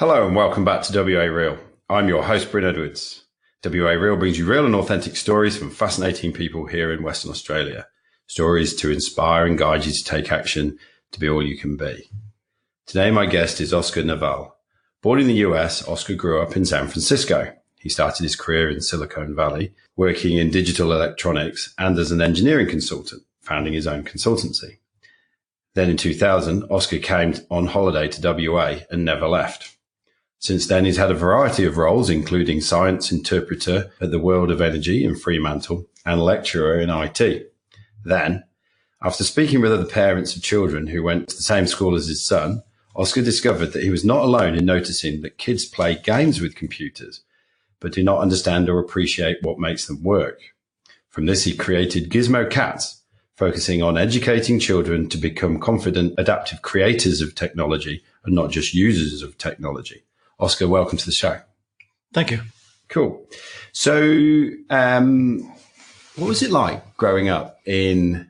Hello and welcome back to WA Real. I'm your host, Bryn. WA Real brings you real and authentic stories from fascinating people here in Western Australia. Stories to inspire and guide you to take action to be all you can be. Today, my guest is Oscar Naval. Born in the US, Oscar grew up in San Francisco. He started his career in Silicon Valley, working in digital electronics and as an engineering consultant, founding his own consultancy. Then in 2000, Oscar came on holiday to WA and never left. Since then, he's had a variety of roles, including science interpreter at the World of Energy in Fremantle and lecturer in IT. Then, after speaking with other parents of children who went to the same school as his son, Oscar discovered that he was not alone in noticing that kids play games with computers, but do not understand or appreciate what makes them work. From this, he created Gizmo Cats, focusing on educating children to become confident, adaptive creators of technology and not just users of technology. Oscar, welcome to the show. Thank you. Cool. So what was it like growing up in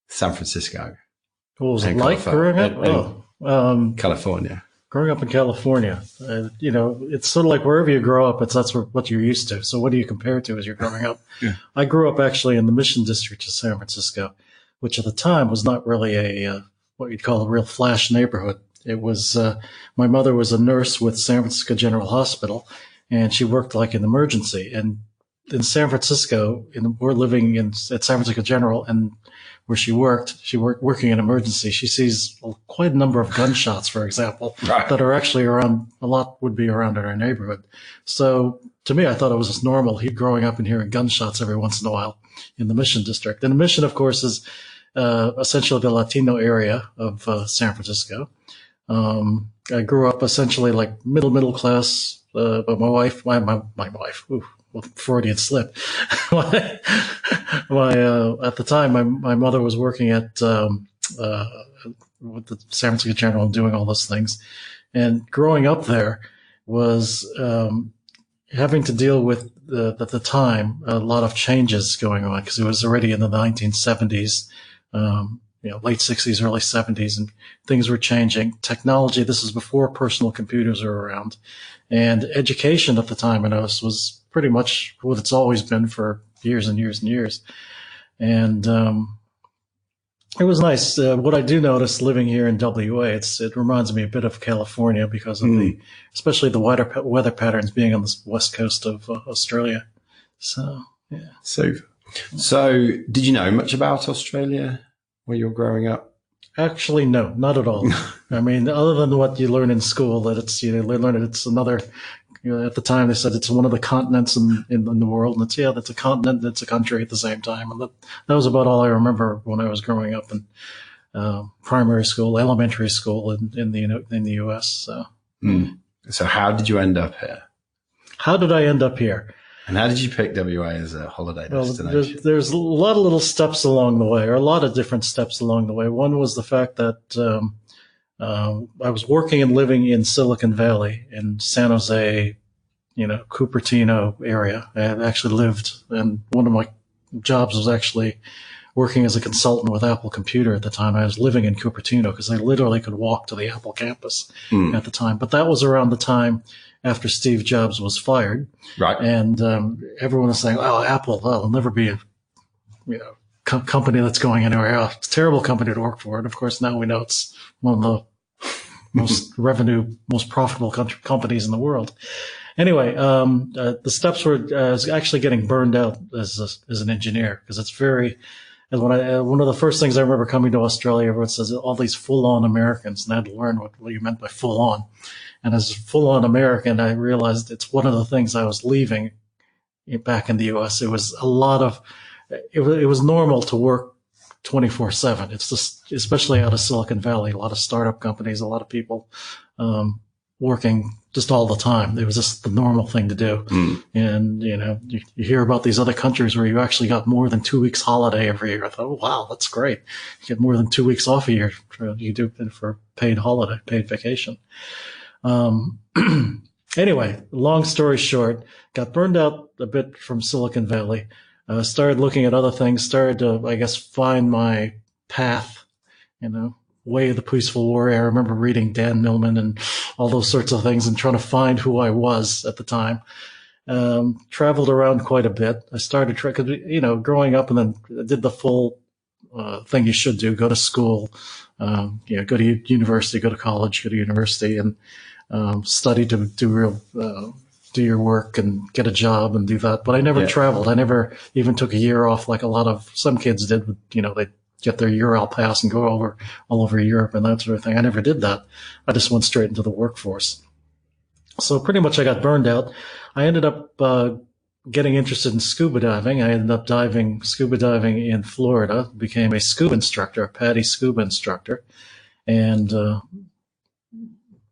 San Francisco? What was it like growing up? California. Growing up in California, it's sort of like wherever you grow up, that's what you're used to. So what do you compare it to as you're growing up? Yeah. I grew up actually in the Mission District of San Francisco, which at the time was not really what you'd call a real flash neighborhood. It was, my mother was a nurse with San Francisco General Hospital, and she worked like an emergency. And in San Francisco, we're living at San Francisco General, and where she worked working in emergency. She sees quite a number of gunshots, for example, right, that are actually around, a lot would be around in our neighborhood. So to me, I thought it was just normal. Growing up and hearing gunshots every once in a while in the Mission District. And the Mission, of course, is essentially the Latino area of San Francisco. I grew up essentially like middle class, but my wife, ooh, well, Freudian slip. At the time, my mother was working at, with the San Francisco General and doing all those things. And growing up there was, having to deal with at the time, a lot of changes going on because it was already in the 1970s. Late 60s, early 70s, and things were changing. Technology, this is before personal computers were around. And education at the time in us was pretty much what it's always been for years and years and years. And it was nice. What I do notice living here in WA, it reminds me a bit of California because of especially the weather patterns being on the west coast of Australia. So, yeah. So did you know much about Australia when you were growing up? Actually, no, not at all. I mean, other than what you learn in school, that it's another, at the time they said it's one of the continents in the world. And that's a continent, that's a country at the same time. And that was about all I remember when I was growing up in primary school, elementary school in the US. So. So how did you end up here? How did I end up here? And how did you pick WA as a holiday destination? There's a lot of little steps along the way, or a lot of different steps along the way. One was the fact that I was working and living in Silicon Valley in San Jose, Cupertino area. I had actually lived, and one of my jobs was actually working as a consultant with Apple Computer at the time. I was living in Cupertino because I literally could walk to the Apple campus at the time. But that was around the time after Steve Jobs was fired. Right. And everyone was saying, oh, Apple, it'll never be a company that's going anywhere else. It's a terrible company to work for. And of course, now we know it's one of the most most profitable companies in the world. Anyway, the steps were actually getting burned out as an engineer because it's very. And one of the first things I remember coming to Australia, everyone says all these full-on Americans, and I had to learn what you meant by full-on. And as a full-on American, I realized it's one of the things I was leaving back in the U.S. It was a lot of, it was normal to work 24/7. It's just, especially out of Silicon Valley, a lot of startup companies, a lot of people working just all the time. It was just the normal thing to do. And, you hear about these other countries where you actually got more than 2 weeks holiday every year. I thought, oh, wow, that's great. You get more than 2 weeks off a year. You do it for paid holiday, paid vacation. Anyway, long story short, got burned out a bit from Silicon Valley. Started looking at other things, started to, I guess, find my path, Way of the Peaceful Warrior. I remember reading Dan Millman and all those sorts of things and trying to find who I was at the time. Traveled around quite a bit. I started, growing up, and then did the full thing you should do: go to school, go to university, go to college, go to university, and study to do your work and get a job and do that. But I never traveled. I never even took a year off like a lot of some kids did. They get their Ural pass and go all over Europe and that sort of thing. I never did that. I just went straight into the workforce. So pretty much I got burned out. I ended up getting interested in scuba diving. I ended up scuba diving in Florida, became a scuba instructor, a PADI scuba instructor, and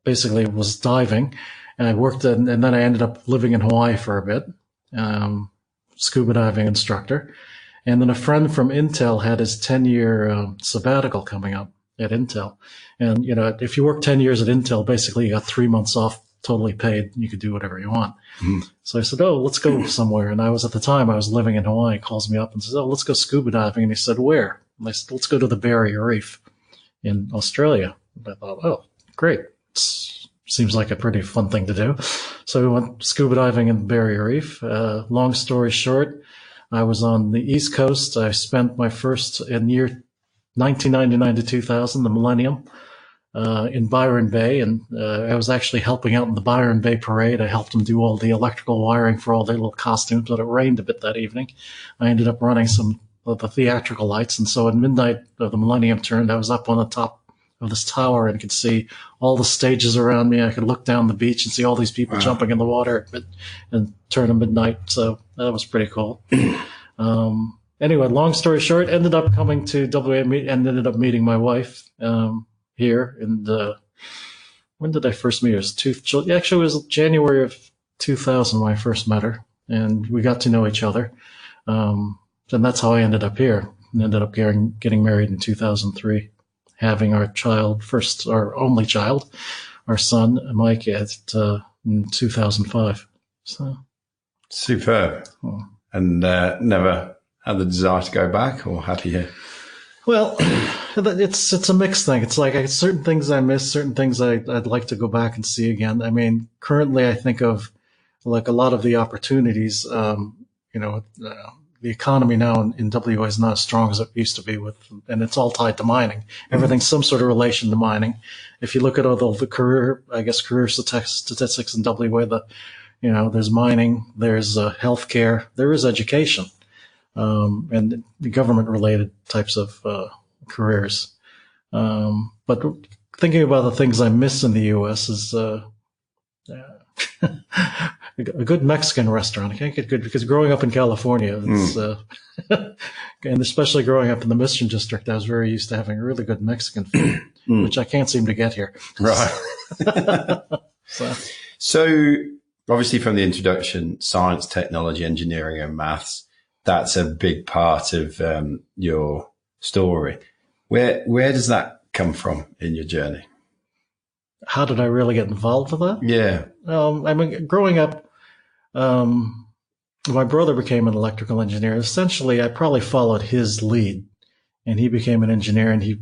basically was diving. And I worked and then I ended up living in Hawaii for a bit, scuba diving instructor. And then a friend from Intel had his 10-year sabbatical coming up at Intel. And, if you work 10 years at Intel, basically you got 3 months off, totally paid. You could do whatever you want. Mm-hmm. So I said, let's go somewhere. And I was living in Hawaii. He calls me up and says, let's go scuba diving. And he said, where? And I said, let's go to the Barrier Reef in Australia. And I thought, great. Seems like a pretty fun thing to do. So we went scuba diving in the Barrier Reef. Long story short, I was on the East Coast. I spent my first in year 1999 to 2000, the millennium, in Byron Bay. And I was actually helping out in the Byron Bay parade. I helped them do all the electrical wiring for all their little costumes, but it rained a bit that evening. I ended up running some of the theatrical lights. And so at midnight of the millennium turned, I was up on the top of this tower and could see all the stages around me. I could look down the beach and see all these people jumping in the water and turn to midnight. So that was pretty cool. Anyway, long story short, ended up coming to WA and ended up meeting my wife here. And when did I first meet her? Actually, it was January of 2000 when I first met her, and we got to know each other. And that's how I ended up here. And ended up getting married in 2003. Having our only child, our son, Mike, in 2005. So superb. And never had the desire to go back, or happy here? Well, it's a mixed thing. It's like certain things I miss, certain things I'd like to go back and see again. I mean, currently I think of like a lot of the opportunities, the economy now in WA is not as strong as it used to be and it's all tied to mining. Everything's some sort of relation to mining. If you look at all the career statistics in WA, there's mining, there's healthcare, there is education, and the government related types of careers. But thinking about the things I miss in the U.S. is, a good Mexican restaurant. I can't get good because growing up in California, it's, and especially growing up in the Mission District, I was very used to having really good Mexican food, which I can't seem to get here. Right. So obviously from the introduction, science, technology, engineering, and maths, that's a big part of your story. Where does that come from in your journey? How did I really get involved with that? Yeah. I mean, growing up, my brother became an electrical engineer. Essentially, I probably followed his lead, and he became an engineer. And he,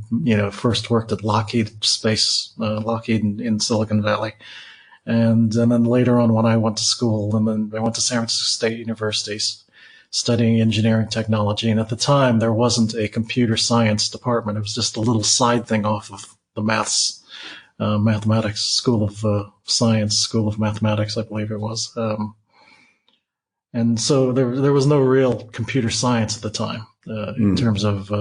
first worked at Lockheed in Silicon Valley, and then later on, when I went to school, and then I went to San Francisco State University, studying engineering technology. And at the time, there wasn't a computer science department. It was just a little side thing off of the mathematics, School of Science, School of Mathematics, I believe it was. And so there was no real computer science at the time in terms of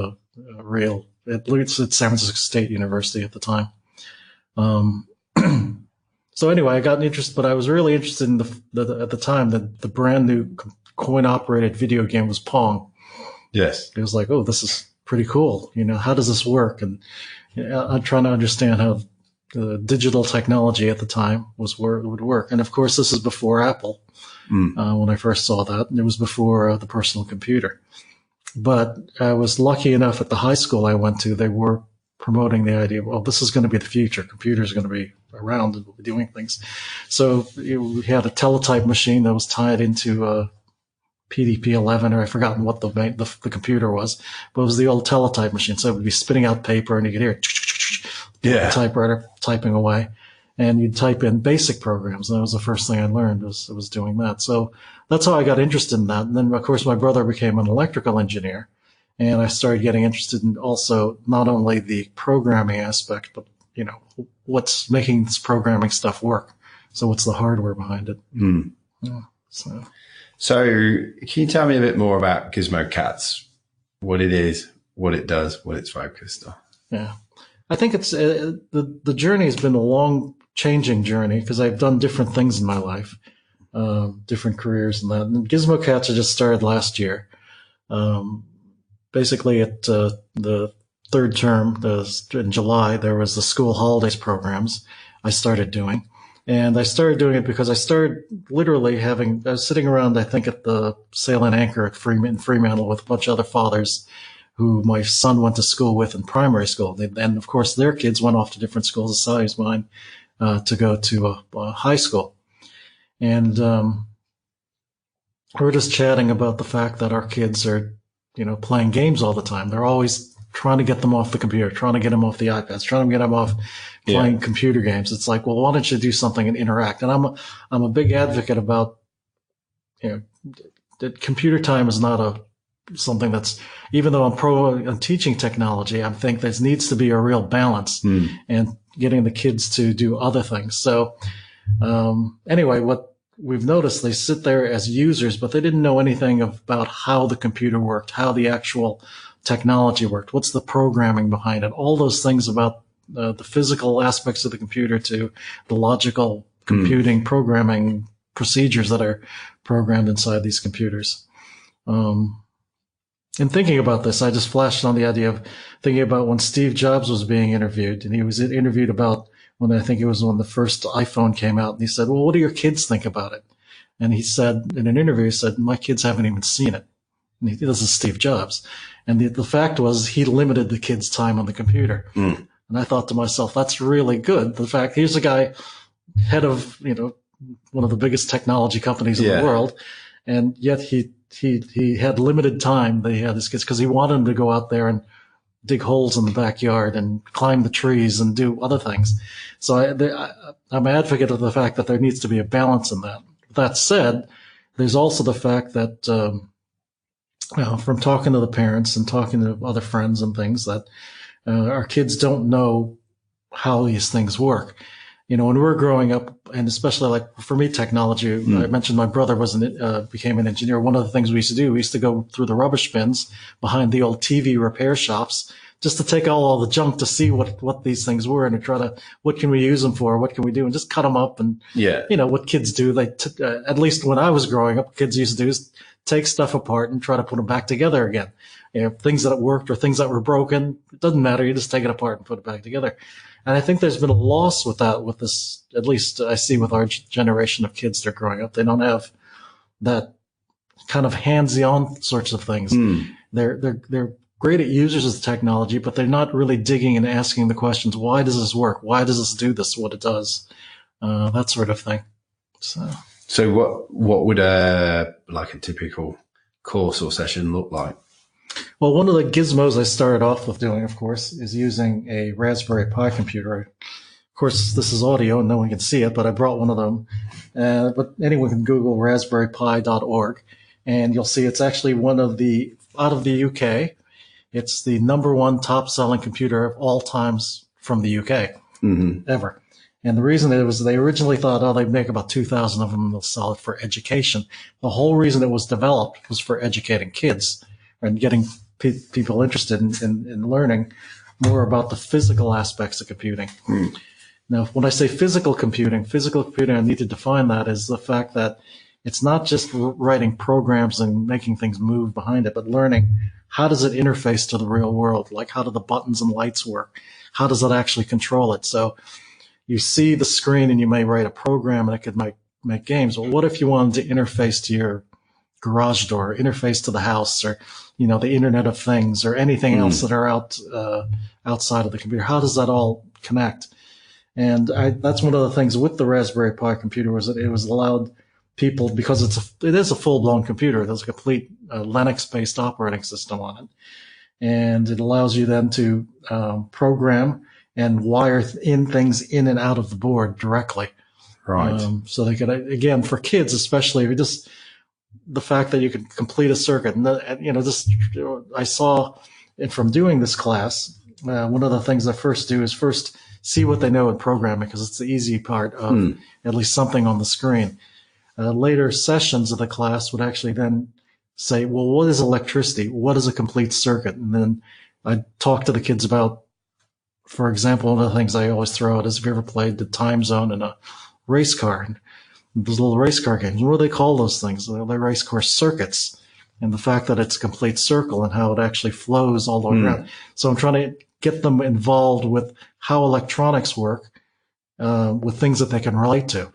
real, at least at San Francisco State University at the time. So anyway, I got interested, but I was really interested in at the time that the brand new coin-operated video game was Pong. Yes. It was like, oh, this is pretty cool. How does this work? And I'm trying to understand how digital technology at the time would work. And of course, this is before Apple. When I first saw that, and it was before the personal computer. But I was lucky enough at the high school I went to, they were promoting the idea of, well, this is going to be the future. Computers are going to be around and we'll be doing things. So we had a teletype machine that was tied into PDP-11, or I've forgotten what the computer was, but it was the old teletype machine. So it would be spitting out paper, and you could hear it. Yeah. typewriter, typing away, and you'd type in basic programs. And that was the first thing I learned was doing that. So that's how I got interested in that. And then, of course, my brother became an electrical engineer, and I started getting interested in also not only the programming aspect, but what's making this programming stuff work. So what's the hardware behind it? Mm. Yeah, so can you tell me a bit more about Gizmo Cats? What it is, what it does, what it's focused on? Yeah, I think it's the journey has been a long, changing journey because I've done different things in my life, different careers and that. And Gizmo Cats I just started last year. Basically, at the third term in July, there was the school holidays programs I started doing. And I started doing it because I started literally I was sitting around, I think, at the Sail and Anchor at Fremantle with a bunch of other fathers who my son went to school with in primary school. And of course, their kids went off to different schools, the size of mine, to go to a high school. And we were just chatting about the fact that our kids are, playing games all the time. They're always trying to get them off the computer, trying to get them off the iPads, trying to get them off playing computer games. It's like, well, why don't you do something and interact? And I'm a big advocate about, that computer time is not something that's, even though I'm pro on teaching technology, I think there needs to be a real balance and getting the kids to do other things. So anyway, what we've noticed, they sit there as users, but they didn't know anything about how the computer worked, how the actual technology worked, what's the programming behind it, all those things about the physical aspects of the computer to the logical computing programming procedures that are programmed inside these computers. In thinking about this, I just flashed on the idea of thinking about when Steve Jobs was being interviewed, and he was interviewed about when I think it was when the first iPhone came out, and he said, well, what do your kids think about it? And he said, in an interview, he said, my kids haven't even seen it. And this is Steve Jobs. And the fact was he limited the kids' time on the computer. And I thought to myself, that's really good. The fact, here's a guy, head of, one of the biggest technology companies in the world, and yet he had limited time that he had his kids because he wanted them to go out there and dig holes in the backyard and climb the trees and do other things. So I'm an advocate of the fact that there needs to be a balance in that. That said, there's also the fact that, from talking to the parents and talking to other friends and things, that our kids don't know how these things work. When we were growing up, and especially like for me, technology, I mentioned my brother became an engineer. One of the things we used to do, we used to go through the rubbish bins behind the old TV repair shops just to take all the junk to see what these things were and to try to, what can we use them for? What can we do? And just cut them up. And, what kids do, at least when I was growing up, kids used to do is take stuff apart and try to put them back together again. Things that worked or things that were broken, it doesn't matter. You just take it apart and put it back together. And I think there's been a loss with this, at least I see with our generation of kids that are growing up. They don't have that kind of hands-on sorts of things. They're great at users of the technology, but they're not really digging and asking the questions, why does this work? Why does this do this, what it does? That sort of thing. So what would a typical course or session look like? Well, one of the gizmos I started off with doing, of course, is using a Raspberry Pi computer. Of course, this is audio and no one can see it, but I brought one of them. But anyone can Google raspberrypi.org, and you'll see it's actually out of the UK. It's the #1 top-selling computer of all times from the UK, ever. And the reason it was, they originally thought, they'd make about 2,000 of them and they'll sell it for education. The whole reason it was developed was for educating kids and getting people interested in learning more about the physical aspects of computing. Now, when I say physical computing, I need to define that as the fact that it's not just writing programs and making things move behind it, but learning how does it interface to the real world? Like, how do the buttons and lights work? How does it actually control it? So you see the screen and you may write a program and it could make games. Well, what if you wanted to interface to your garage door, interface to the house, or the Internet of Things, or anything else that are outside of the computer? How does that all connect? And that's one of the things with the Raspberry Pi computer, was that it was allowed people, because it is a full-blown computer. There's a complete Linux-based operating system on it, and it allows you then to program and wire in things in and out of the board directly. Right. So they could, again, for kids especially, just the fact that you can complete a circuit. And, I saw it from doing this class. One of the things I first do is first see what they know in programming, because it's the easy part of at least something on the screen. Later sessions of the class would actually then say, well, what is electricity? What is a complete circuit? And then I'd talk to the kids about, for example, one of the things I always throw out is, have you ever played the time zone in a race car? And those little race car games, what do they call those things? They're race car circuits. And the fact that it's a complete circle and how it actually flows all the way around. So I'm trying to get them involved with how electronics work, with things that they can relate to.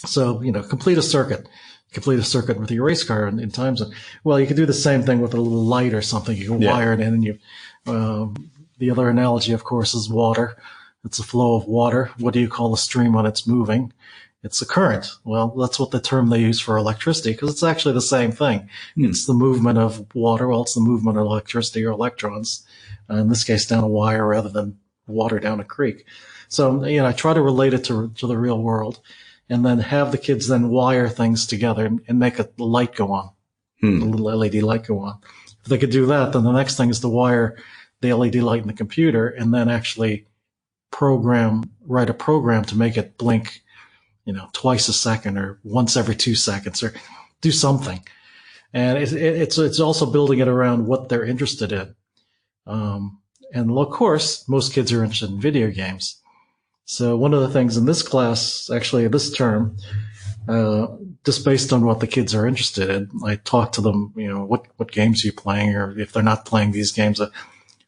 So, complete a circuit with your race car in time zone. Well, you could do the same thing with a little light or something. You can wire it in, and the other analogy, of course, is water. It's a flow of water. What do you call a stream when it's moving? It's a current. Well, that's what the term they use for electricity, because it's actually the same thing. It's the movement of water. Well, it's the movement of electricity or electrons, in this case down a wire rather than water down a creek. So, I try to relate it to the real world, and then have the kids then wire things together and make a light go on, a little LED light go on. If they could do that, then the next thing is to wire the LED light in the computer and then actually write a program to make it blink, twice a second or once every 2 seconds, or do something. And it's also building it around what they're interested in. And of course, most kids are interested in video games. So one of the things in this class, actually this term, just based on what the kids are interested in, I talk to them, what games are you playing, or if they're not playing these games,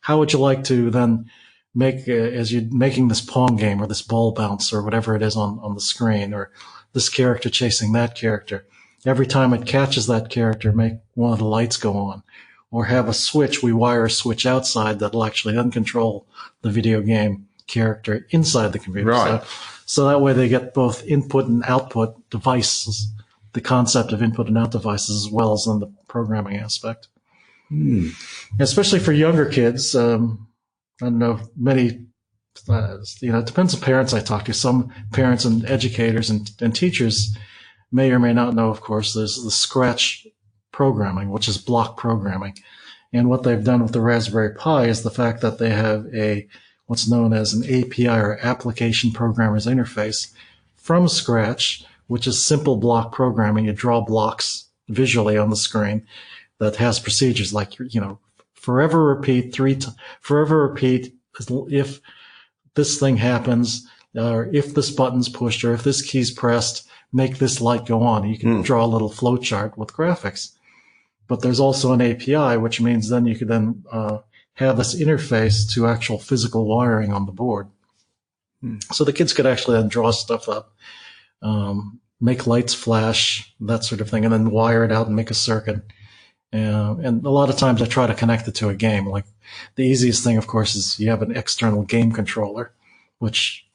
how would you like to then make, as you're making this Pong game or this ball bounce or whatever it is on the screen, or this character chasing that character, every time it catches that character, make one of the lights go on, or have a switch, we wire a switch outside that'll actually then control the video game character inside the computer. Right. So that way they get both input and output devices, the concept of input and out devices, as well as in the programming aspect. Especially for younger kids, I don't know, many, it depends on parents I talk to. Some parents and educators and teachers may or may not know, of course, there's the Scratch programming, which is block programming. And what they've done with the Raspberry Pi is the fact that they have what's known as an API, or Application Programmer's Interface, from Scratch, which is simple block programming. You draw blocks visually on the screen that has procedures like, forever repeat if this thing happens, or if this button's pushed, or if this key's pressed, make this light go on. You can draw a little flow chart with graphics. But there's also an API, which means then you could then have this interface to actual physical wiring on the board. So the kids could actually then draw stuff up, make lights flash, that sort of thing, and then wire it out and make a circuit. And a lot of times I try to connect it to a game. Like the easiest thing, of course, is you have an external game controller, which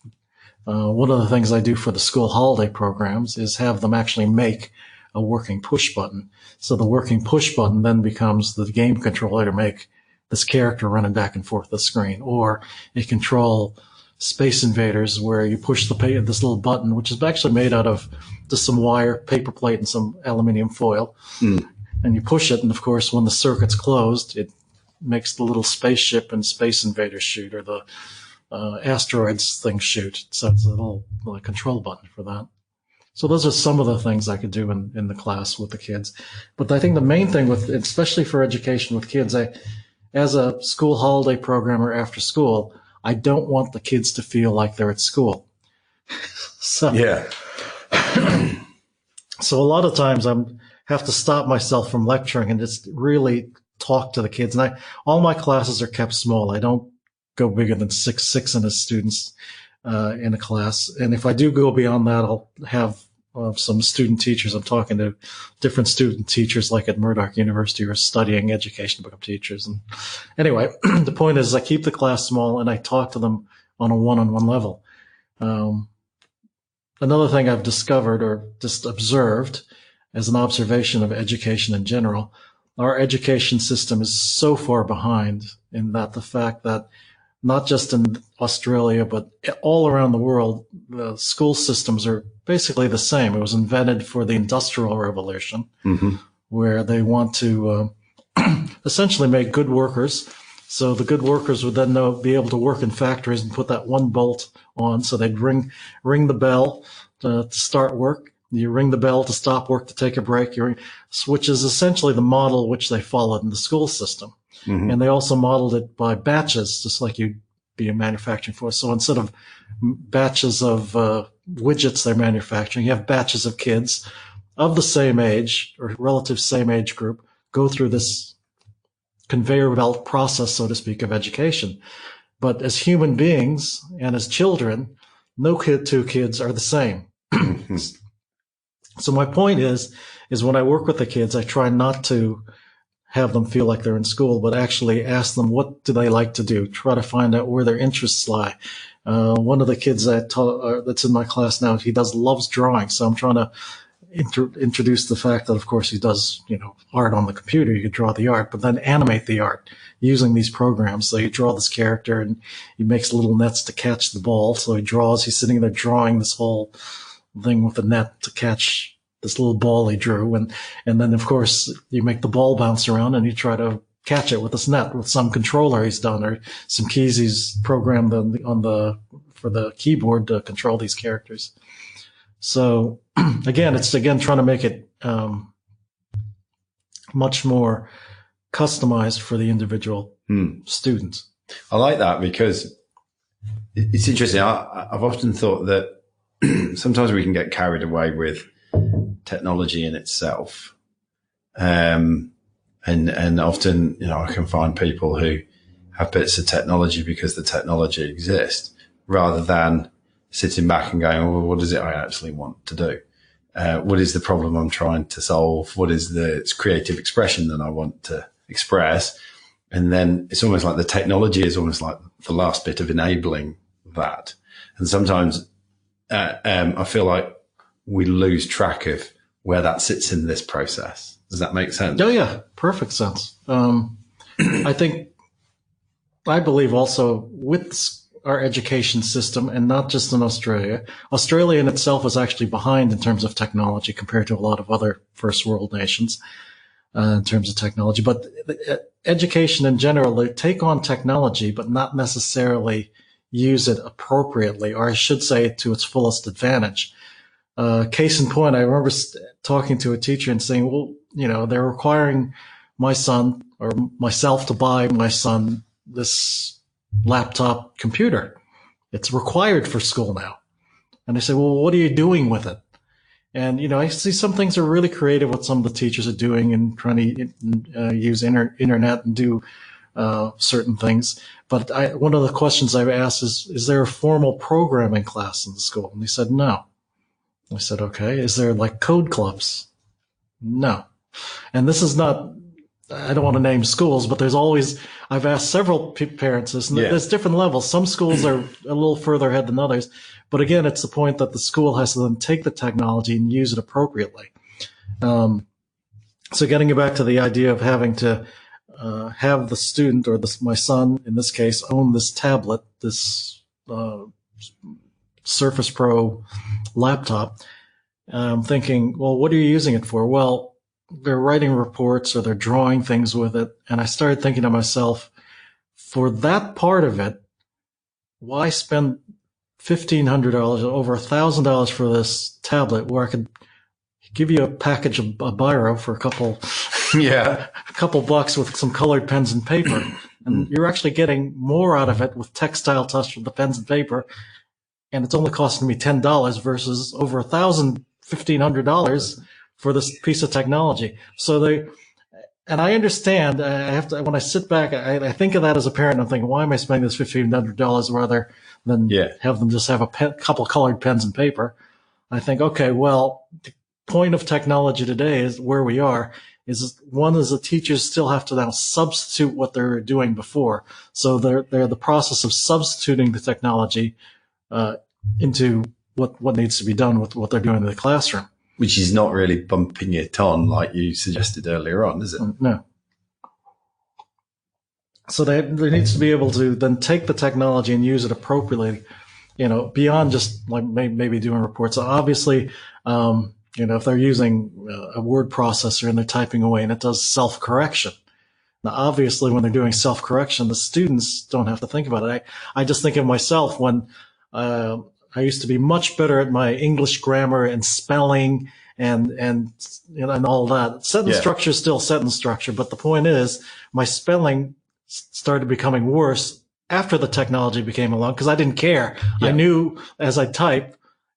one of the things I do for the school holiday programs is have them actually make a working push button. So the working push button then becomes the game controller to make this character running back and forth the screen, or it control Space Invaders, where you push this little button, which is actually made out of just some wire, paper plate, and some aluminum foil. And you push it, and of course, when the circuit's closed, it makes the little spaceship and Space Invaders shoot, or the asteroids thing shoot. So it's a little control button for that. So those are some of the things I could do in the class with the kids. But I think the main thing especially for education with kids, as a school holiday programmer after school, I don't want the kids to feel like they're at school. So a lot of times have to stop myself from lecturing and just really talk to the kids. And all my classes are kept small. I don't go bigger than six in a students in a class. And if I do go beyond that, I'll have some student teachers. I'm talking to different student teachers, like at Murdoch University, who are studying education to become teachers. And anyway, the point is I keep the class small and I talk to them on a one-on-one level. Another thing I've discovered, or just observed as an observation of education in general, our education system is so far behind in that the fact that not just in Australia, but all around the world, the school systems are basically the same. It was invented for the Industrial Revolution, where they want to essentially make good workers. So the good workers would then be able to work in factories and put that one bolt on. So they'd ring the bell to start work. You ring the bell to stop work, to take a break, which is essentially the model which they followed in the school system. And they also modeled it by batches, just like you'd be a manufacturing force. So instead of batches of widgets they're manufacturing, you have batches of kids of the same age or relative same age group go through this conveyor belt process, so to speak, of education. But as human beings and as children, no two kids are the same. So my point is when I work with the kids, I try not to have them feel like they're in school, but actually ask them what do they like to do. Try to find out where their interests lie. One of the kids that's in my class now, he loves drawing, so I'm trying to introduce the fact that, of course, he does art on the computer. You could draw the art, but then animate the art using these programs. So you draw this character, and he makes little nets to catch the ball. So he's sitting there drawing this whole thing with a net to catch this little ball he drew, and then of course you make the ball bounce around and you try to catch it with this net with some controller he's done or some keys he's programmed for the keyboard to control these characters. So it's trying to make it much more customized for the individual student. I like that because it's interesting. I've often thought that sometimes we can get carried away with technology in itself. And often, I can find people who have bits of technology because the technology exists rather than sitting back and going, well, what is it I actually want to do? What is the problem I'm trying to solve? What is the creative expression that I want to express? And then it's almost like the technology is almost like the last bit of enabling that. And sometimes I feel like we lose track of where that sits in this process. Does that make sense? Oh, yeah. Perfect sense. I believe also with our education system, and not just in Australia. Australia in itself is actually behind in terms of technology compared to a lot of other first world nations in terms of technology. But education in general, they take on technology, but not necessarily use it appropriately, or I should say to its fullest advantage. Case in point, I remember talking to a teacher and saying, well, they're requiring my son or myself to buy my son this laptop computer. It's required for school now. And I say, well, what are you doing with it? And, I see some things are really creative what some of the teachers are doing and trying to use internet and do certain things. But one of the questions I've asked is there a formal programming class in the school? And they said, no. I said, okay. Is there like code clubs? No. And this is not, I don't want to name schools, but I've asked several parents this, and there's different levels. Some schools are a little further ahead than others. But again, it's the point that the school has to then take the technology and use it appropriately. So getting back to the idea of having to have the student or my son, in this case, own this tablet, this Surface Pro laptop, I'm thinking, well, what are you using it for? Well, they're writing reports or they're drawing things with it. And I started thinking to myself, for that part of it, why spend $1,500, over $1,000 for this tablet where I could give you a package of a biro for a couple bucks with some colored pens and paper. And you're actually getting more out of it with textile touch with the pens and paper. And it's only costing me $10 versus over $1,500 for this piece of technology. So and I understand, when I sit back, I think of that as a parent. I'm thinking, why am I spending this $1,500 rather than have them just have a couple colored pens and paper? I think, okay, well, the point of technology today is where we are is the teachers still have to now substitute what they're doing before. So they're the process of substituting the technology into what needs to be done with what they're doing in the classroom. Which is not really bumping it on like you suggested earlier on, is it? No. So there needs to be able to then take the technology and use it appropriately, beyond just like maybe doing reports. So obviously, if they're using a word processor and they're typing away and it does self-correction. Now, obviously, when they're doing self-correction, the students don't have to think about it. I just think of myself when I used to be much better at my English grammar and spelling and all that. Sentence structure is still sentence structure, but the point is my spelling started becoming worse after the technology became along because I didn't care. Yeah. I knew as I type,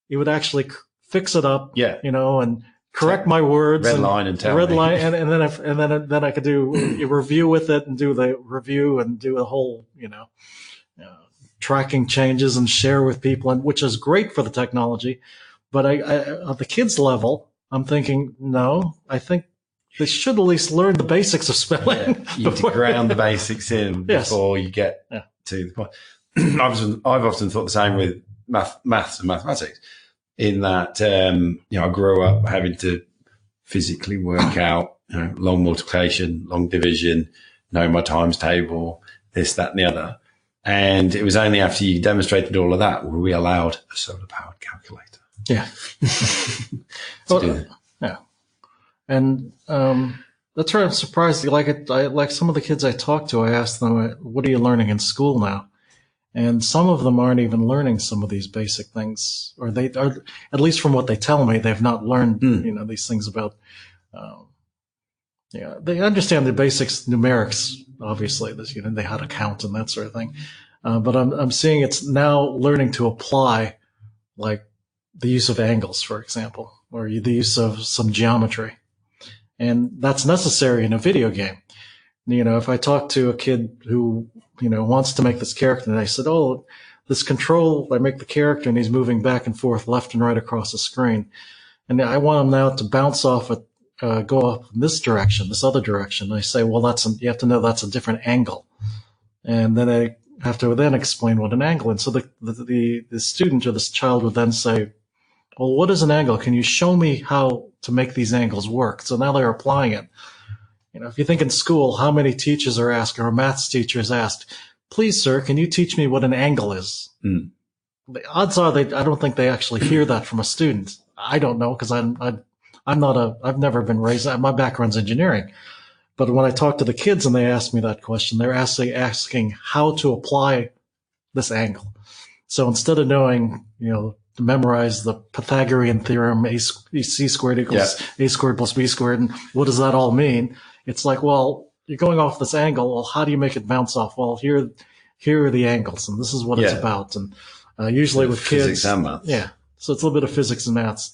it would actually fix it up, and correct my words. Red line and tell red me. line, and then I could do a review with it and do the review and do a whole, tracking changes and share with people, and which is great for the technology. But I at the kids level, I'm thinking, no, I think they should at least learn the basics of spelling. Yeah, you have to ground the basics in before you get to the point. I've often thought the same with maths and mathematics, in that I grew up having to physically work out long multiplication, long division, know my times table, this, that, and the other. And it was only after you demonstrated all of that were we allowed a solar-powered calculator. Yeah. Yeah. And that's where I'm surprised. Like some of the kids I talk to, I ask them, what are you learning in school now? And some of them aren't even learning some of these basic things, or they are, at least from what they tell me, they've not learned, these things about, they understand the basics, numerics, obviously, they how to count and that sort of thing. But I'm seeing it's now learning to apply, like the use of angles, for example, or the use of some geometry. And that's necessary in a video game. If I talk to a kid who, wants to make this character, and I said, oh, this control, I make the character and he's moving back and forth left and right across the screen. And I want him now to bounce off it, go up in this direction, this other direction. And I say, well, you have to know that's a different angle. And then I have to then explain what an angle is. So the student or this child would then say, well, what is an angle? Can you show me how to make these angles work? So now they're applying it. If you think in school, how many teachers are asked, or a maths teacher is asked, please, sir, can you teach me what an angle is? Mm. The odds are I don't think they actually hear that from a student. I don't know, because I've never been raised, my background's engineering. But when I talk to the kids and they ask me that question, they're asking how to apply this angle. So instead of knowing, to memorize the Pythagorean theorem, c squared equals a squared plus b squared, and what does that all mean? It's like, well, you're going off this angle. Well, how do you make it bounce off? Well, here are the angles, and this is what it's about. And usually with kids, physics and maths. Yeah, so it's a little bit of physics and maths.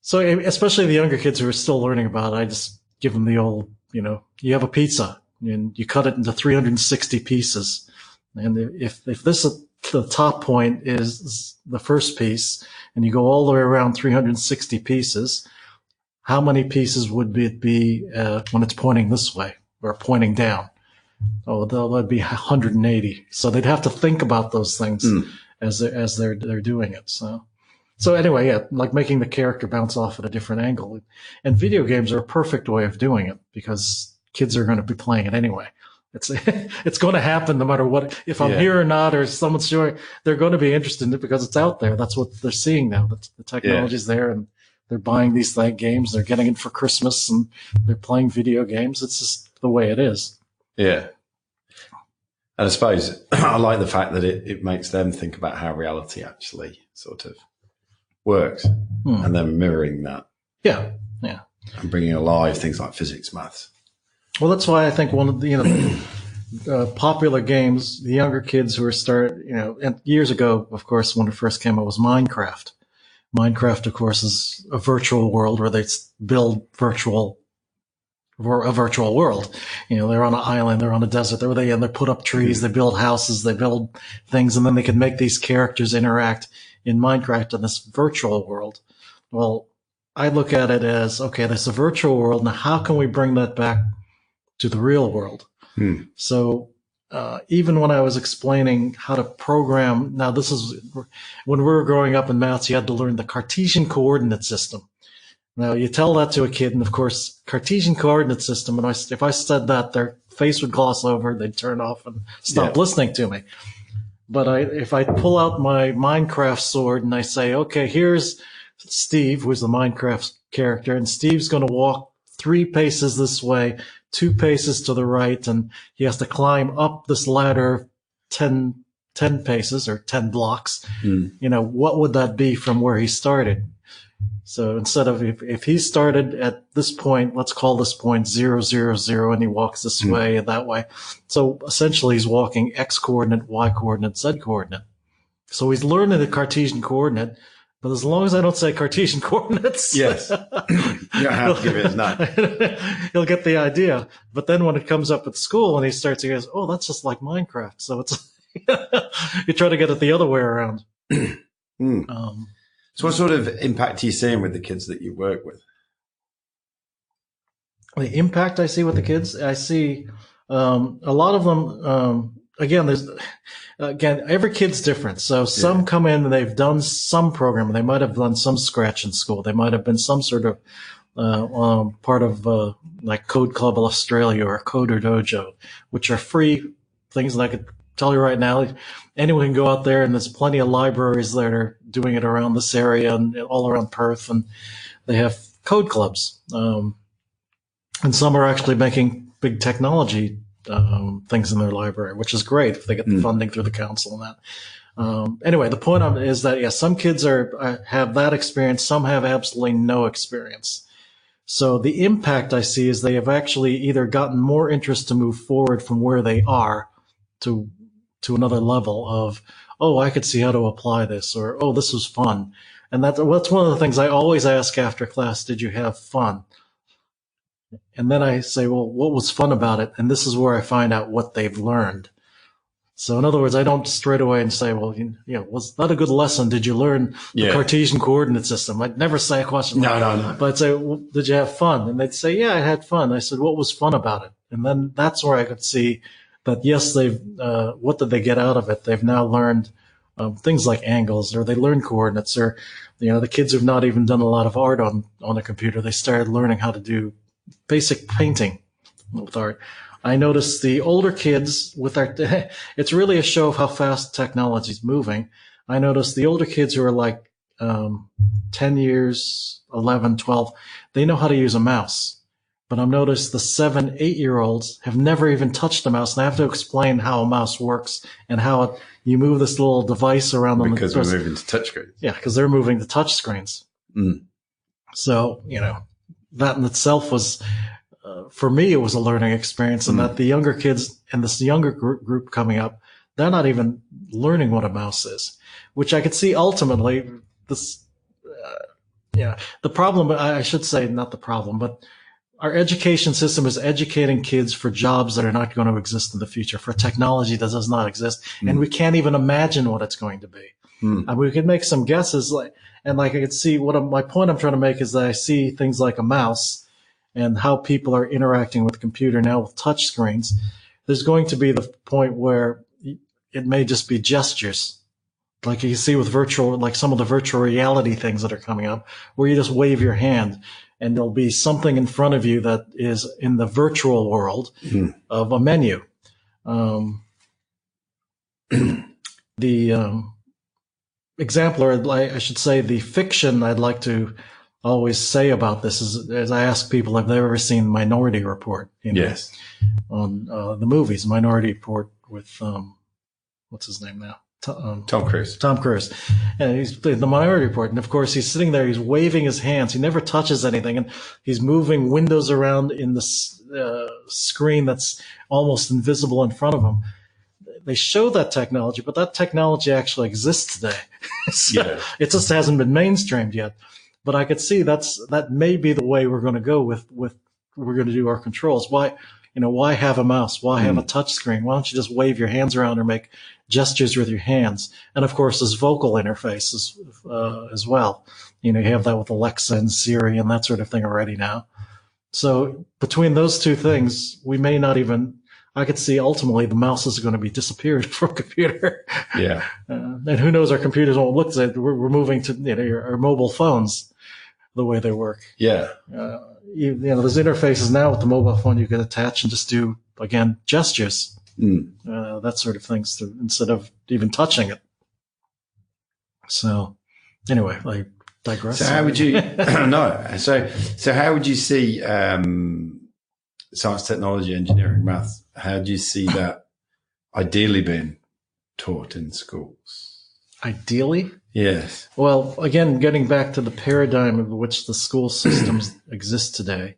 So especially the younger kids who are still learning about it, I just give them the old, you have a pizza and you cut it into 360 pieces, and if this the top point is the first piece, and you go all the way around 360 pieces, how many pieces would it be when it's pointing this way or pointing down? Oh, that'd be 180. So they'd have to think about those things as they're doing it. So anyway, like making the character bounce off at a different angle. And video games are a perfect way of doing it because kids are going to be playing it anyway. It's going to happen no matter what. If I'm here or not, or someone's showing, they're going to be interested in it because it's out there. That's what they're seeing now. The technology's there, and they're buying these games. They're getting it for Christmas, and they're playing video games. It's just the way it is. Yeah. And I suppose I like the fact that it makes them think about how reality actually sort of works, and then mirroring that. Yeah. And bringing alive things like physics, maths. Well, that's why I think one of the popular games, the younger kids who are and years ago, of course, when it first came out, was Minecraft. Minecraft, of course, is a virtual world where they build a virtual world. They're on an island, they're on a desert, they put up trees, they build houses, they build things, and then they can make these characters interact in Minecraft in this virtual world. Well, I look at it as, okay, that's a virtual world. Now, how can we bring that back to the real world? So even when I was explaining how to program, now this is when we were growing up in maths, you had to learn the Cartesian coordinate system. Now you tell that to a kid, and of course, Cartesian coordinate system, and if I said that, they're face would gloss over, they'd turn off and stop listening to me. But if I pull out my Minecraft sword and I say, okay, here's Steve, who's the Minecraft character, and Steve's going to walk 3 paces this way, 2 paces to the right, and he has to climb up this ladder 10 paces or 10 blocks. What would that be from where he started? So instead of if he started at this point, let's call this point 0, 0, 0, and he walks this way and that way. So essentially he's walking X coordinate, Y coordinate, Z coordinate. So he's learning the Cartesian coordinate, but as long as I don't say Cartesian coordinates. Yes. You don't have to give it his name. He'll get the idea. But then when it comes up at school and he goes, oh, that's just like Minecraft. So it's, you try to get it the other way around. So what sort of impact are you seeing with the kids that you work with? The impact I see with the kids, I see a lot of them. Again, every kid's different. So some come in and they've done some programming. They might have done some Scratch in school. They might have been some sort of part of like Code Club Australia or Coder Dojo, which are free things that I could tell you right now. Anyone can go out there, and there's plenty of libraries that are doing it around this area and all around Perth, and they have code clubs. And some are actually making big technology things in their library, which is great if they get the funding through the council and that. Anyway, the point is that, some kids have that experience. Some have absolutely no experience. So the impact I see is they have actually either gotten more interest to move forward from where they are to another level of, oh, I could see how to apply this, or, oh, this was fun. And that's one of the things I always ask after class, did you have fun? And then I say, well, what was fun about it? And this is where I find out what they've learned. So in other words, I don't straight away and say, well, was that a good lesson? Did you learn the Cartesian coordinate system? I'd never say a question like that. No. But I'd say, well, did you have fun? And they'd say, yeah, I had fun. I said, what was fun about it? And then that's where I could see that, yes, what did they get out of it? They've now learned things like angles, or they learn coordinates, or, the kids who've not even done a lot of art on a computer, they started learning how to do basic painting with art. I noticed the older kids with it's really a show of how fast technology is moving. I noticed the older kids who are like 10 years, 11, 12, they know how to use a mouse. But I've noticed the 7, 8-year-olds have never even touched a mouse, and I have to explain how a mouse works and how you move this little device around them. Because we're moving to touchscreens. Yeah, because they're moving to touch screens. So, that in itself was, for me, it was a learning experience, and that the younger kids and this younger group coming up, they're not even learning what a mouse is, which I could see ultimately this, the problem, I should say, not the problem, but our education system is educating kids for jobs that are not going to exist in the future, for technology that does not exist, and we can't even imagine what it's going to be. And we can make some guesses, and I could see my point I'm trying to make is that I see things like a mouse and how people are interacting with the computer now with touch screens. There's going to be the point where it may just be gestures, like you see with like some of the virtual reality things that are coming up, where you just wave your hand and there'll be something in front of you that is in the virtual world of a menu. The example, or I should say the fiction I'd like to always say about this is, as I ask people, have they ever seen Minority Report? Yes. On the movies, Minority Report with, what's his name now? Tom Cruise. Tom Cruise. And he's played the Minority Report. And of course, he's sitting there, he's waving his hands. He never touches anything. And he's moving windows around in the screen that's almost invisible in front of him. They show that technology, but that technology actually exists today. So it just hasn't been mainstreamed yet. But I could see that may be the way we're going to go with we're going to do our controls. Why have a mouse? Why have a touch screen? Why don't you just wave your hands around or make gestures with your hands? And of course, there's vocal interfaces as well. You have that with Alexa and Siri and that sort of thing already now. So between those two things, we may not even. I could see ultimately the mouse is going to be disappeared from a computer. Yeah. And who knows, our computers won't look at it. We're moving to our mobile phones the way they work. Yeah. There's interfaces now with the mobile phone you can attach and just do again, gestures, that sort of things, instead of even touching it. So anyway, I digress. So how would you, no. So how would you see science, technology, engineering, maths? How do you see that ideally being taught in schools? Ideally? Yes. Well, again, getting back to the paradigm of which the school systems exist today,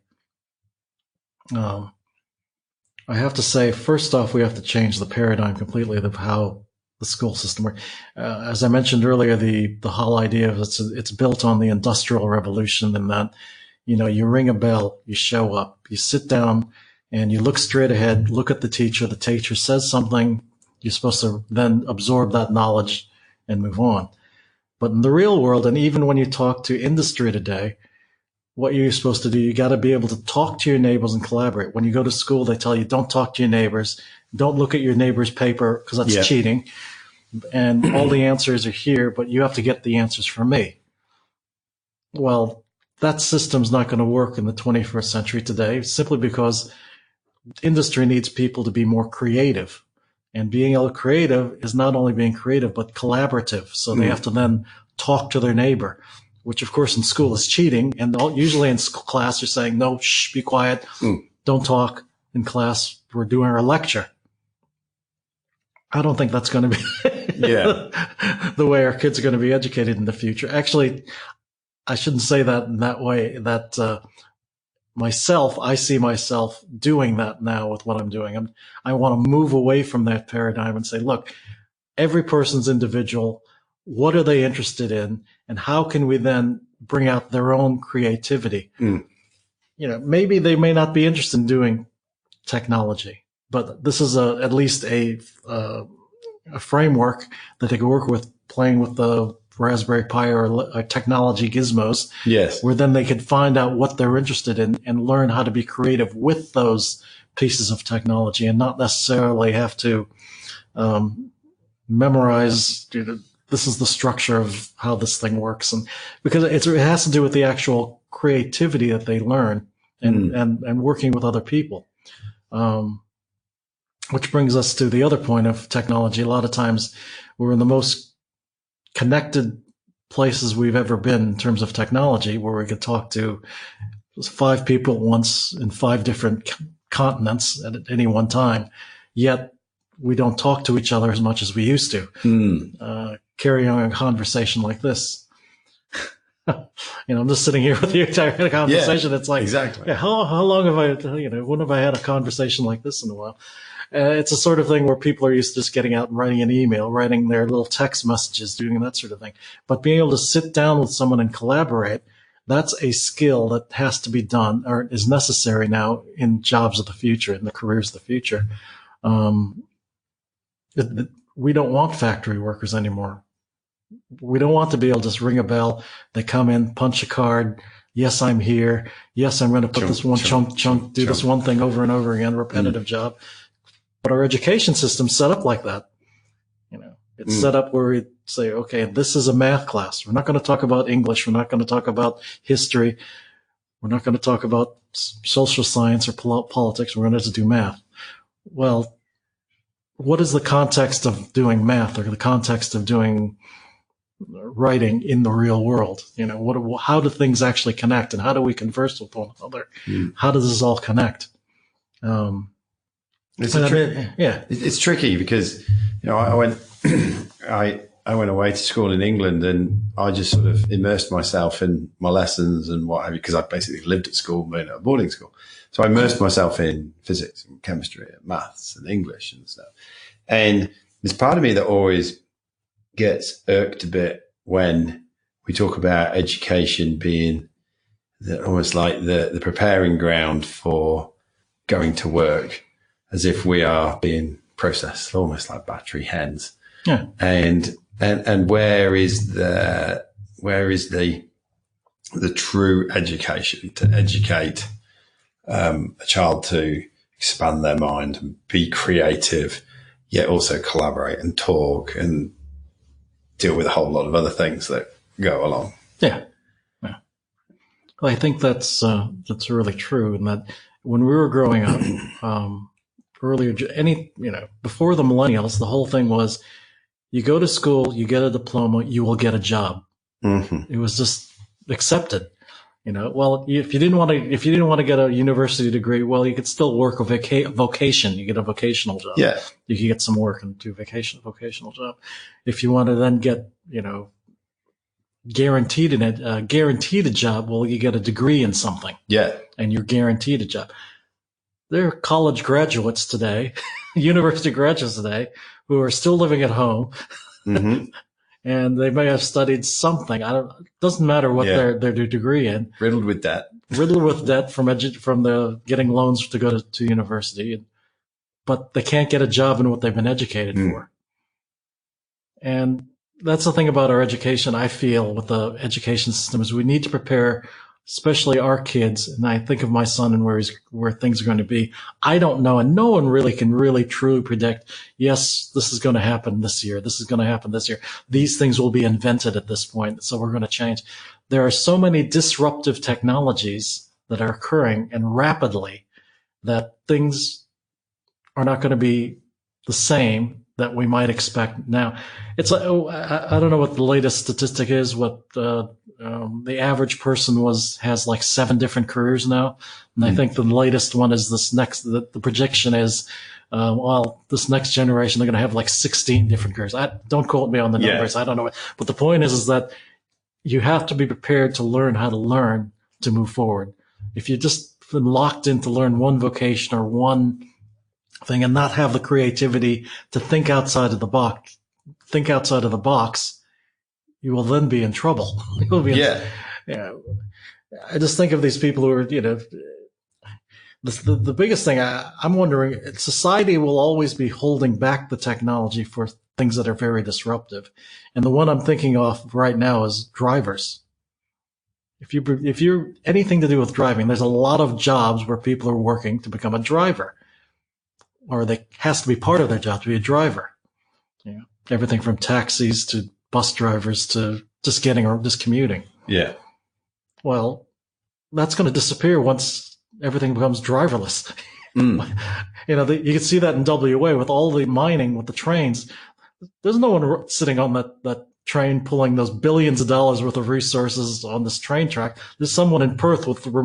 I have to say, first off, we have to change the paradigm completely of how the school system works. As I mentioned earlier, the whole idea of it's built on the Industrial Revolution, and that, you ring a bell, you show up, you sit down, and you look straight ahead, look at the teacher says something, you're supposed to then absorb that knowledge and move on. But in the real world, and even when you talk to industry today, what you're supposed to do, you got to be able to talk to your neighbors and collaborate. When you go to school, they tell you don't talk to your neighbors, don't look at your neighbor's paper because that's cheating, and all the answers are here, but you have to get the answers from me. Well, that system's not going to work in the 21st century today, simply because industry needs people to be more creative. And being creative is not only being creative, but collaborative. So they have to then talk to their neighbor, which of course in school is cheating. And usually in class, you're saying, no, shh, be quiet. Don't talk in class. We're doing our lecture. I don't think that's going to be the way our kids are going to be educated in the future. Actually, I shouldn't say that in that way. That I see myself doing that now with what I'm doing. I want to move away from that paradigm and say, look, every person's individual. What are they interested in? And how can we then bring out their own creativity? Maybe they may not be interested in doing technology, but this is at least a framework that they can work with, playing with the Raspberry Pi or technology gizmos. Yes. Where then they could find out what they're interested in and learn how to be creative with those pieces of technology, and not necessarily have to memorize, this is the structure of how this thing works. And because it has to do with the actual creativity that they learn and working with other people. Which brings us to the other point of technology. A lot of times we're in the most connected places we've ever been in terms of technology, where we could talk to 5 people at once in 5 different continents at any one time, yet we don't talk to each other as much as we used to. Carry on a conversation like this. I'm just sitting here with you having a conversation. It's like, exactly. How long have when have I had a conversation like this in a while? It's a sort of thing where people are used to just getting out and writing an email, writing their little text messages, doing that sort of thing. But being able to sit down with someone and collaborate, that's a skill that has to be done, or is necessary now in jobs of the future, in the careers of the future. We don't want factory workers anymore. We don't want to be able to just ring a bell. They come in, punch a card. Yes, I'm here. Yes, I'm going to put this one chunk, do this one thing over and over again, repetitive job. But our education system's set up like that. It's set up where we say, okay, this is a math class. We're not going to talk about English. We're not going to talk about history. We're not going to talk about social science or politics. We're going to do math. Well, what is the context of doing math, or the context of doing writing in the real world? How do things actually connect, and how do we converse with one another? How does this all connect? It's tricky because I went I went away to school in England, and I just sort of immersed myself in my lessons and what have you, because I basically lived at school, but at a boarding school. So I immersed myself in physics and chemistry and maths and English and stuff. And there's part of me that always gets irked a bit when we talk about education being almost like the preparing ground for going to work, as if we are being processed almost like battery hens. Yeah. And where is the true education to educate a child to expand their mind and be creative, yet also collaborate and talk and deal with a whole lot of other things that go along. Yeah. Well, I think that's really true, in that when we were growing up, earlier, before the millennials, the whole thing was you go to school, you get a diploma, you will get a job. Mm-hmm. It was just accepted. Well, if you didn't want to get a university degree, well, you could still work a vocation. You get a vocational job. Yeah. You could get some work and do vocational job. If you want to then get, guaranteed a job, well, you get a degree in something. Yeah. And you're guaranteed a job. There are college graduates today, university graduates today, who are still living at home. Mm-hmm. And they may have studied something. It doesn't matter what their degree in. Riddled with debt. Riddled with debt from the getting loans to go to university, but they can't get a job in what they've been educated for. And that's the thing about our education. I feel with the education system is we need to prepare, especially our kids. And I think of my son and where things are going to be. I don't know, and no one really can truly predict. Yes, this is going to happen this year. This is going to happen this year. These things will be invented at this point, so we're going to change. There are so many disruptive technologies that are occurring and rapidly that things are not going to be the same that we might expect now. It's like, I don't know what the latest statistic is, what the average person has like 7 different careers now. And I think the latest one is the projection is, this next generation, they're going to have like 16 different careers. Don't quote me on the numbers. I don't know. But the point is that you have to be prepared to learn how to learn to move forward. If you just been locked in to learn one vocation or one thing and not have the creativity to think outside of the box, you will then be in trouble. You'll be I just think of these people who are, the biggest thing I'm wondering, society will always be holding back the technology for things that are very disruptive. And the one I'm thinking of right now is drivers. If you're anything to do with driving, there's a lot of jobs where people are working to become a driver, or they has to be part of their job to be a driver. Everything from taxis to bus drivers to just commuting. Yeah. Well, that's going to disappear once everything becomes driverless. You can see that in WA with all the mining with the trains. There's no one sitting on that train pulling those billions of dollars worth of resources on this train track. There's someone in Perth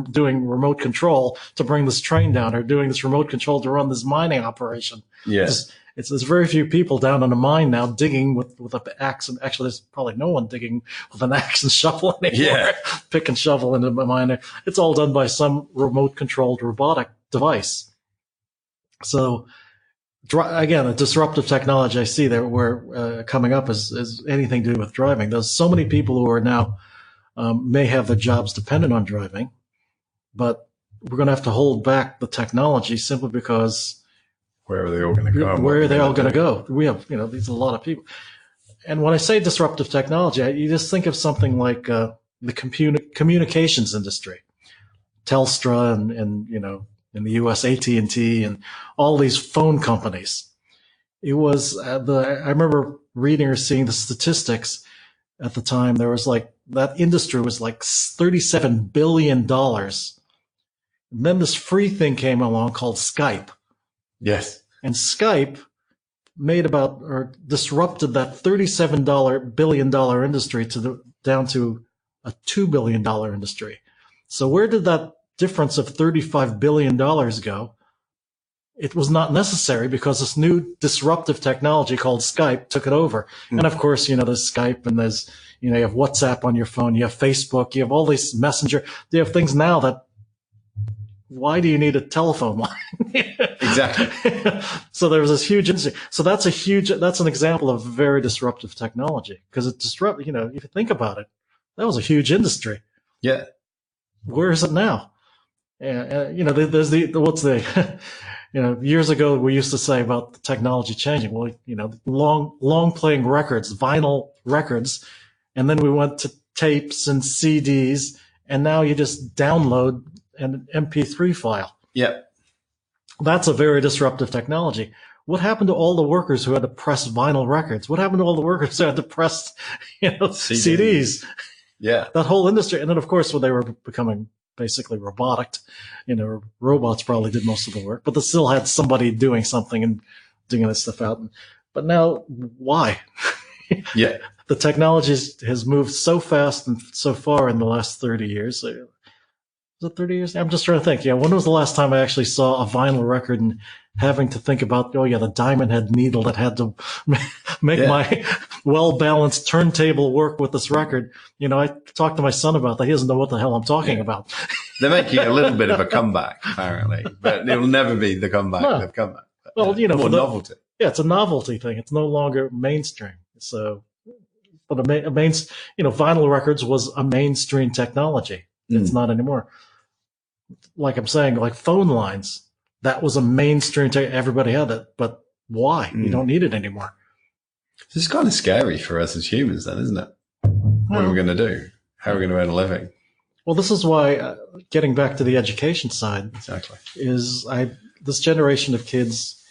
doing remote control to bring this train down, or doing this remote control to run this mining operation. Yes. There's very few people down in a mine now digging with an axe. And actually, there's probably no one digging with an axe and shovel anymore. Pick and shovel into a mine. It's all done by some remote controlled robotic device. So, again, a disruptive technology I see there where coming up is anything to do with driving. There's so many people who are now may have their jobs dependent on driving, but we're going to have to hold back the technology simply because where are they all going to go? Where are they all going to go? We have, these are a lot of people. And when I say disruptive technology, you just think of something like the communications industry, Telstra and in the U.S., AT&T and all these phone companies. It was I remember reading or seeing the statistics at the time. There was that industry was like $37 billion. And then this free thing came along called Skype. Yes. And Skype disrupted that $37 billion industry down to a $2 billion industry. So where did that difference of $35 billion go? It was not necessary because this new disruptive technology called Skype took it over. And of course, there's Skype and there's, you have WhatsApp on your phone, you have Facebook, you have all these Messenger. You have things now that, why do you need a telephone line? Exactly. So there was this huge industry. So that's an example of very disruptive technology because it disrupted, if you think about it, that was a huge industry. Yeah. Where is it now? There's years ago we used to say about the technology changing. Well, long playing records, vinyl records, and then we went to tapes and CDs, and now you just download an MP3 file. Yeah. That's a very disruptive technology. What happened to all the workers who had to press vinyl records? What happened to all the workers who had to press, CDs? Yeah. That whole industry. And then, of course, when they were becoming basically robotic. Robots probably did most of the work, but they still had somebody doing something and doing this stuff out. But now, why? Yeah. The technology has moved so fast and so far in the last 30 years. Is it 30 years? I'm just trying to think. Yeah, when was the last time I actually saw a vinyl record and having to think about, the diamond head needle that had to make my well-balanced turntable work with this record. I talked to my son about that. He doesn't know what the hell I'm talking about. They're making a little bit of a comeback, apparently, but it will never be the comeback. No. They've come back. Well, more novelty. Yeah, it's a novelty thing. It's no longer mainstream. So, but vinyl records was a mainstream technology. It's not anymore. Like I'm saying, like phone lines, that was a mainstream everybody had it. But why? You don't need it anymore. It's kind of scary for us as humans, then, isn't it? What are we going to do? How are we going to earn a living? Well, this is why, getting back to the education side, exactly, is this generation of kids,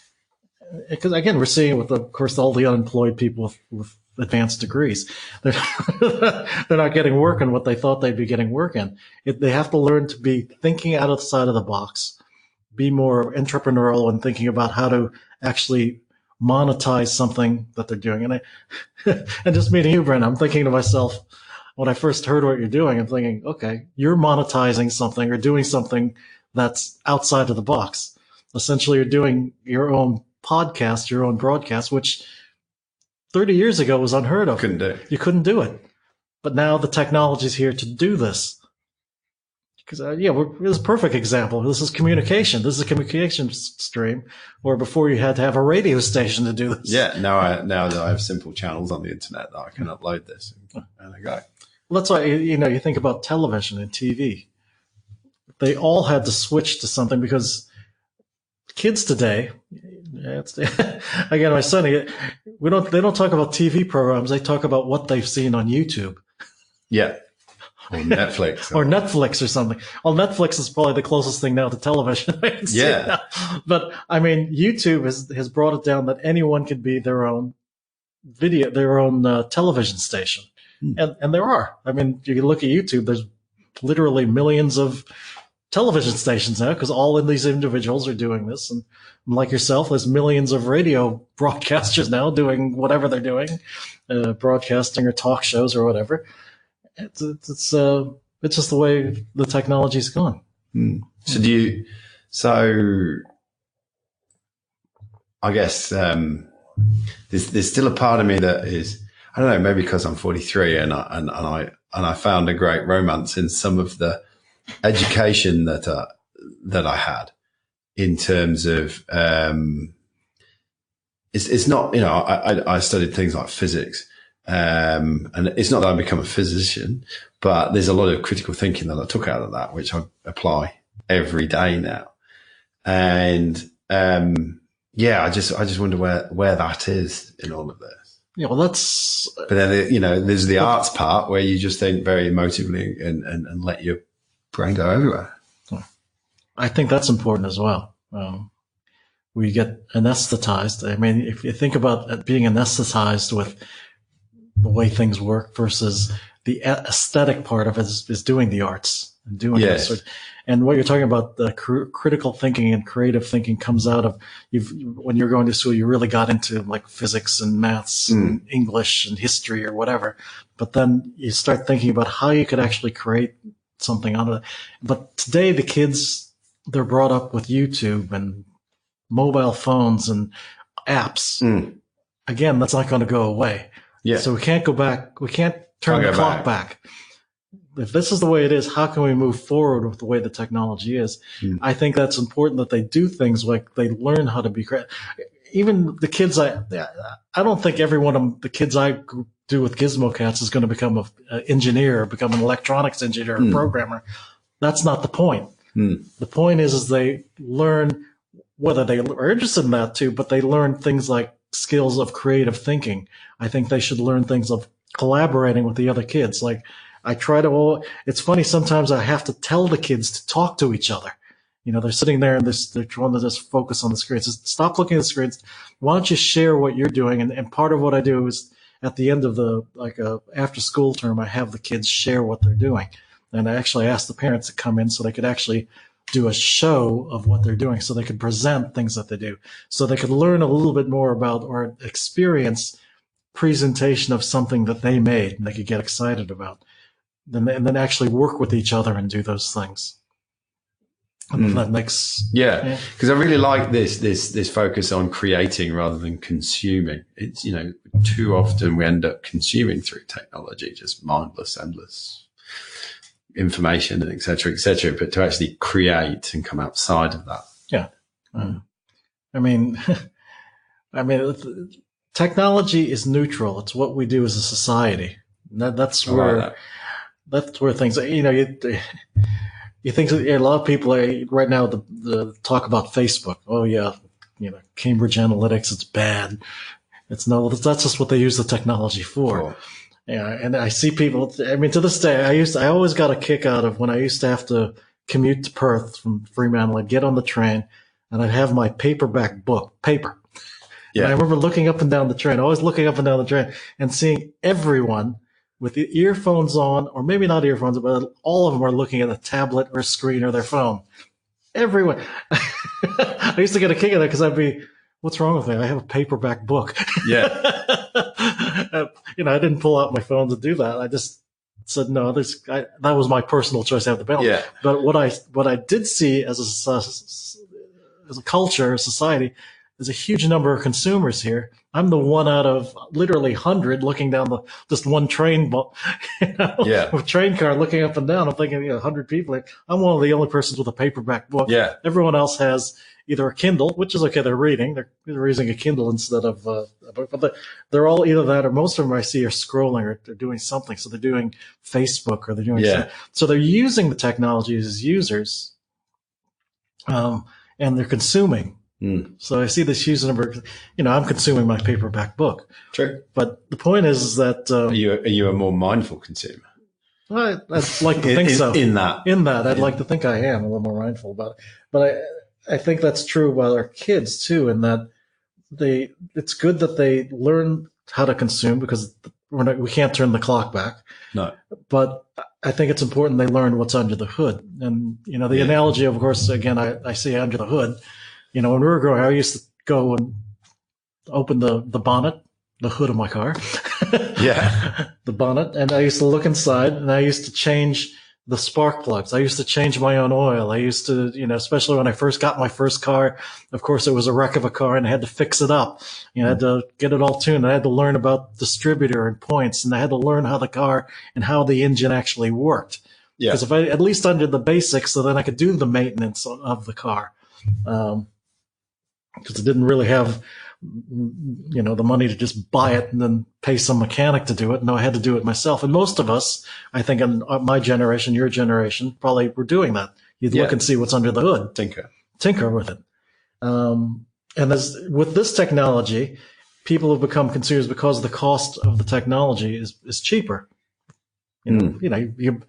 because again, we're seeing with, of course, all the unemployed people with advanced degrees. They're not getting work in what they thought they'd be getting work in. They have to learn to be thinking out of the side of the box, be more entrepreneurial and thinking about how to actually monetize something that they're doing. And and just meeting you, Bryn, I'm thinking to myself, when I first heard what you're doing, I'm thinking, okay, you're monetizing something or doing something that's outside of the box. Essentially, you're doing your own podcast, your own broadcast, which 30 years ago was unheard of. You couldn't do it. But now the technology's here to do this. Because, this is a perfect example. This is communication. This is a communication stream where before you had to have a radio station to do this. Yeah, now that I have simple channels on the internet that I can upload this and I go. Well, that's why, you think about television and TV. They all had to switch to something because kids today, again, my son, they don't talk about TV programs. They talk about what they've seen on YouTube. Yeah. Or Netflix. Or Netflix or something. Well, Netflix is probably the closest thing now to television. Yeah. But YouTube has brought it down that anyone can be their own television station. And there are. You can look at YouTube, there's literally millions of television stations now because all of these individuals are doing this. And like yourself, there's millions of radio broadcasters now doing whatever they're doing, broadcasting or talk shows or whatever. It's just the way the technology's gone. So I guess there's still a part of me that is, I don't know, maybe because I'm 43 and I found a great romance in some of the education that I had in terms of it's not, I studied things like physics. And it's not that I become a physician, but there's a lot of critical thinking that I took out of that, which I apply every day now. And, I just wonder where that is in all of this. Yeah, well, that's. But then, there's the arts part where you just think very emotively and let your brain go everywhere. I think that's important as well. We get anesthetized. If you think about being anesthetized with the way things work versus the aesthetic part of it is doing the arts and doing this. And what you're talking about, the critical thinking and creative thinking comes out of when you're going to school, you really got into like physics and maths and English and history or whatever. But then you start thinking about how you could actually create something out of it. But today the kids, they're brought up with YouTube and mobile phones and apps. Again, that's not going to go away. Yeah. So we can't go back. We can't turn the clock back. If this is the way it is, how can we move forward with the way the technology is? I think that's important that they do things like they learn how to be creative. Even the kids, I don't think every one of the kids I do with Gizmo Cats is going to become an engineer or become an electronics engineer or programmer. That's not the point. The point is they learn, whether they are interested in that too, but they learn things like skills of creative thinking. I think they should learn things of collaborating with the other kids. Like it's funny, sometimes I have to tell the kids to talk to each other. They're sitting there and they're trying to just focus on the screens. Stop looking at the screens. Why don't you share what you're doing? And part of what I do is at the end of the after school term, I have the kids share what they're doing. And I actually asked the parents to come in so they could actually do a show of what they're doing, so they could present things that they do, so they could learn a little bit more about or experience presentation of something that they made and they could get excited about. And then actually work with each other and do those things. That makes because I really like this focus on creating rather than consuming. It's, you know, too often we end up consuming through technology, just mindless, endless information and et cetera, but to actually create and come outside of that. I mean, technology is neutral. It's what we do as a society. That's where things, you know, you think a lot of people are right now the talk about Facebook. Oh yeah, you know, Cambridge Analytics, it's bad. That's just what they use the technology for. Cool. Yeah, and I see people. I mean, to this day, I always got a kick out of when I used to have to commute to Perth from Fremantle. I'd get on the train, and I'd have my paperback book, paper. Yeah. And I remember looking up and down the train, always looking up and down the train, and seeing everyone with the earphones on, or maybe not earphones, but all of them are looking at a tablet or a screen or their phone. Everyone. I used to get a kick out of that because I'd be, what's wrong with me? I have a paperback book. Yeah. You know, I didn't pull out my phone to do that. I just said, no, that was my personal choice to have the balance. Yeah. But what I did see as a culture, a society, there's a huge number of consumers here. I'm the one out of literally 100 looking down just one train, train car looking up and down. I'm thinking, 100 people. I'm one of the only persons with a paperback book. Yeah. Everyone else has either a Kindle, which is okay. They're reading. They're using a Kindle instead of a book. But they're all either that, or most of them I see are scrolling, or they're doing something. So they're doing Facebook, or they're doing something. So they're using the technology as users, and they're consuming. So I see this huge number. I'm consuming my paperback book. True. But the point is that are you a more mindful consumer? I'd like to think so. In that, I'd like to think I am a little more mindful about it. But I think that's true about our kids too, in that it's good that they learn how to consume, because we can't turn the clock back. No. But I think it's important they learn what's under the hood. And the analogy, of course, again, I see under the hood. When we were growing up, I used to go and open the bonnet, the hood of my car. Yeah. The bonnet. And I used to look inside, and I used to change the spark plugs. I used to change my own oil. I used to, especially when I first got my first car, of course, it was a wreck of a car, and I had to fix it up. I had to get it all tuned. I had to learn about distributor and points, and I had to learn how the car and how the engine actually worked. Yeah. Because if I at least under the basics, so then I could do the maintenance of the car. Because I didn't really have, the money to just buy it and then pay some mechanic to do it. No, I had to do it myself. And most of us, I think in my generation, your generation, probably were doing that. You'd look and see what's under the hood. Tinker with it. And with this technology, people have become consumers because the cost of the technology is cheaper. It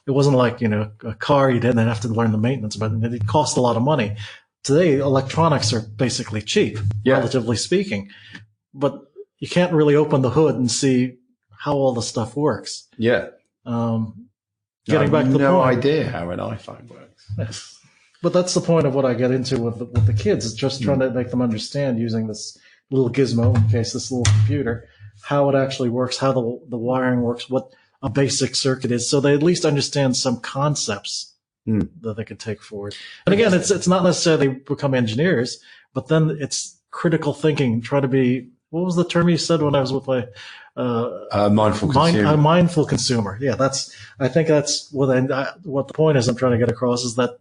wasn't like, a car, you didn't have to learn the maintenance, but it cost a lot of money. Today, electronics are basically cheap, relatively speaking, but you can't really open the hood and see how all the stuff works. Yeah. Getting back to the point. No idea how an iPhone works. But that's the point of what I get into with the kids, is just trying to make them understand, using this little gizmo, this little computer, how it actually works, how the wiring works, what a basic circuit is, so they at least understand some concepts that they could take forward. And again, it's not necessarily become engineers, but then it's critical thinking. Try to be, what was the term you said when I was with my mindful consumer? A mindful consumer. Yeah, I think that's what the point is I'm trying to get across, is that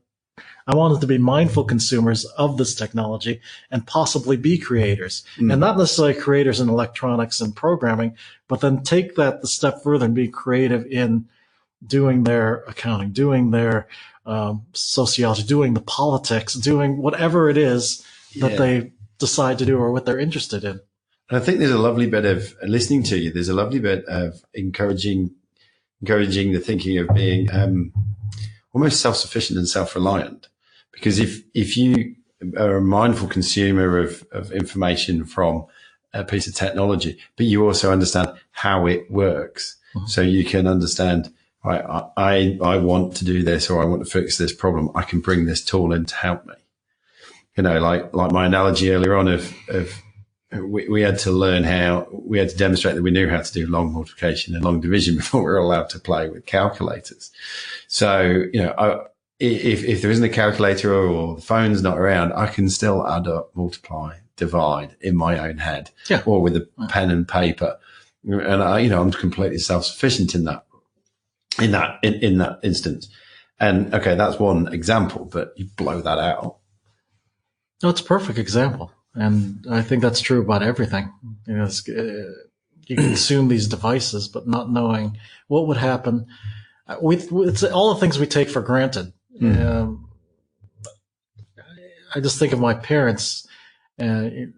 I want us to be mindful consumers of this technology and possibly be creators, and not necessarily creators in electronics and programming, but then take that the step further and be creative in doing their accounting, doing their sociology, doing the politics, doing whatever it is that they decide to do or what they're interested in. And I think there's a lovely bit of listening to you. There's a lovely bit of encouraging the thinking of being almost self-sufficient and self-reliant. Because if you are a mindful consumer of information from a piece of technology, but you also understand how it works, so you can understand I want to do this, or I want to fix this problem. I can bring this tool in to help me. Like my analogy earlier on of we had to learn we had to demonstrate that we knew how to do long multiplication and long division before we were allowed to play with calculators. So, if there isn't a calculator or the phone's not around, I can still add up, multiply, divide in my own head, or with a pen and paper. And I'm completely self-sufficient in that instance. And okay, that's one example, but you blow that out. No, it's a perfect example. And I think that's true about everything. You consume these devices, but not knowing what would happen. It's all the things we take for granted. I just think of my parents. When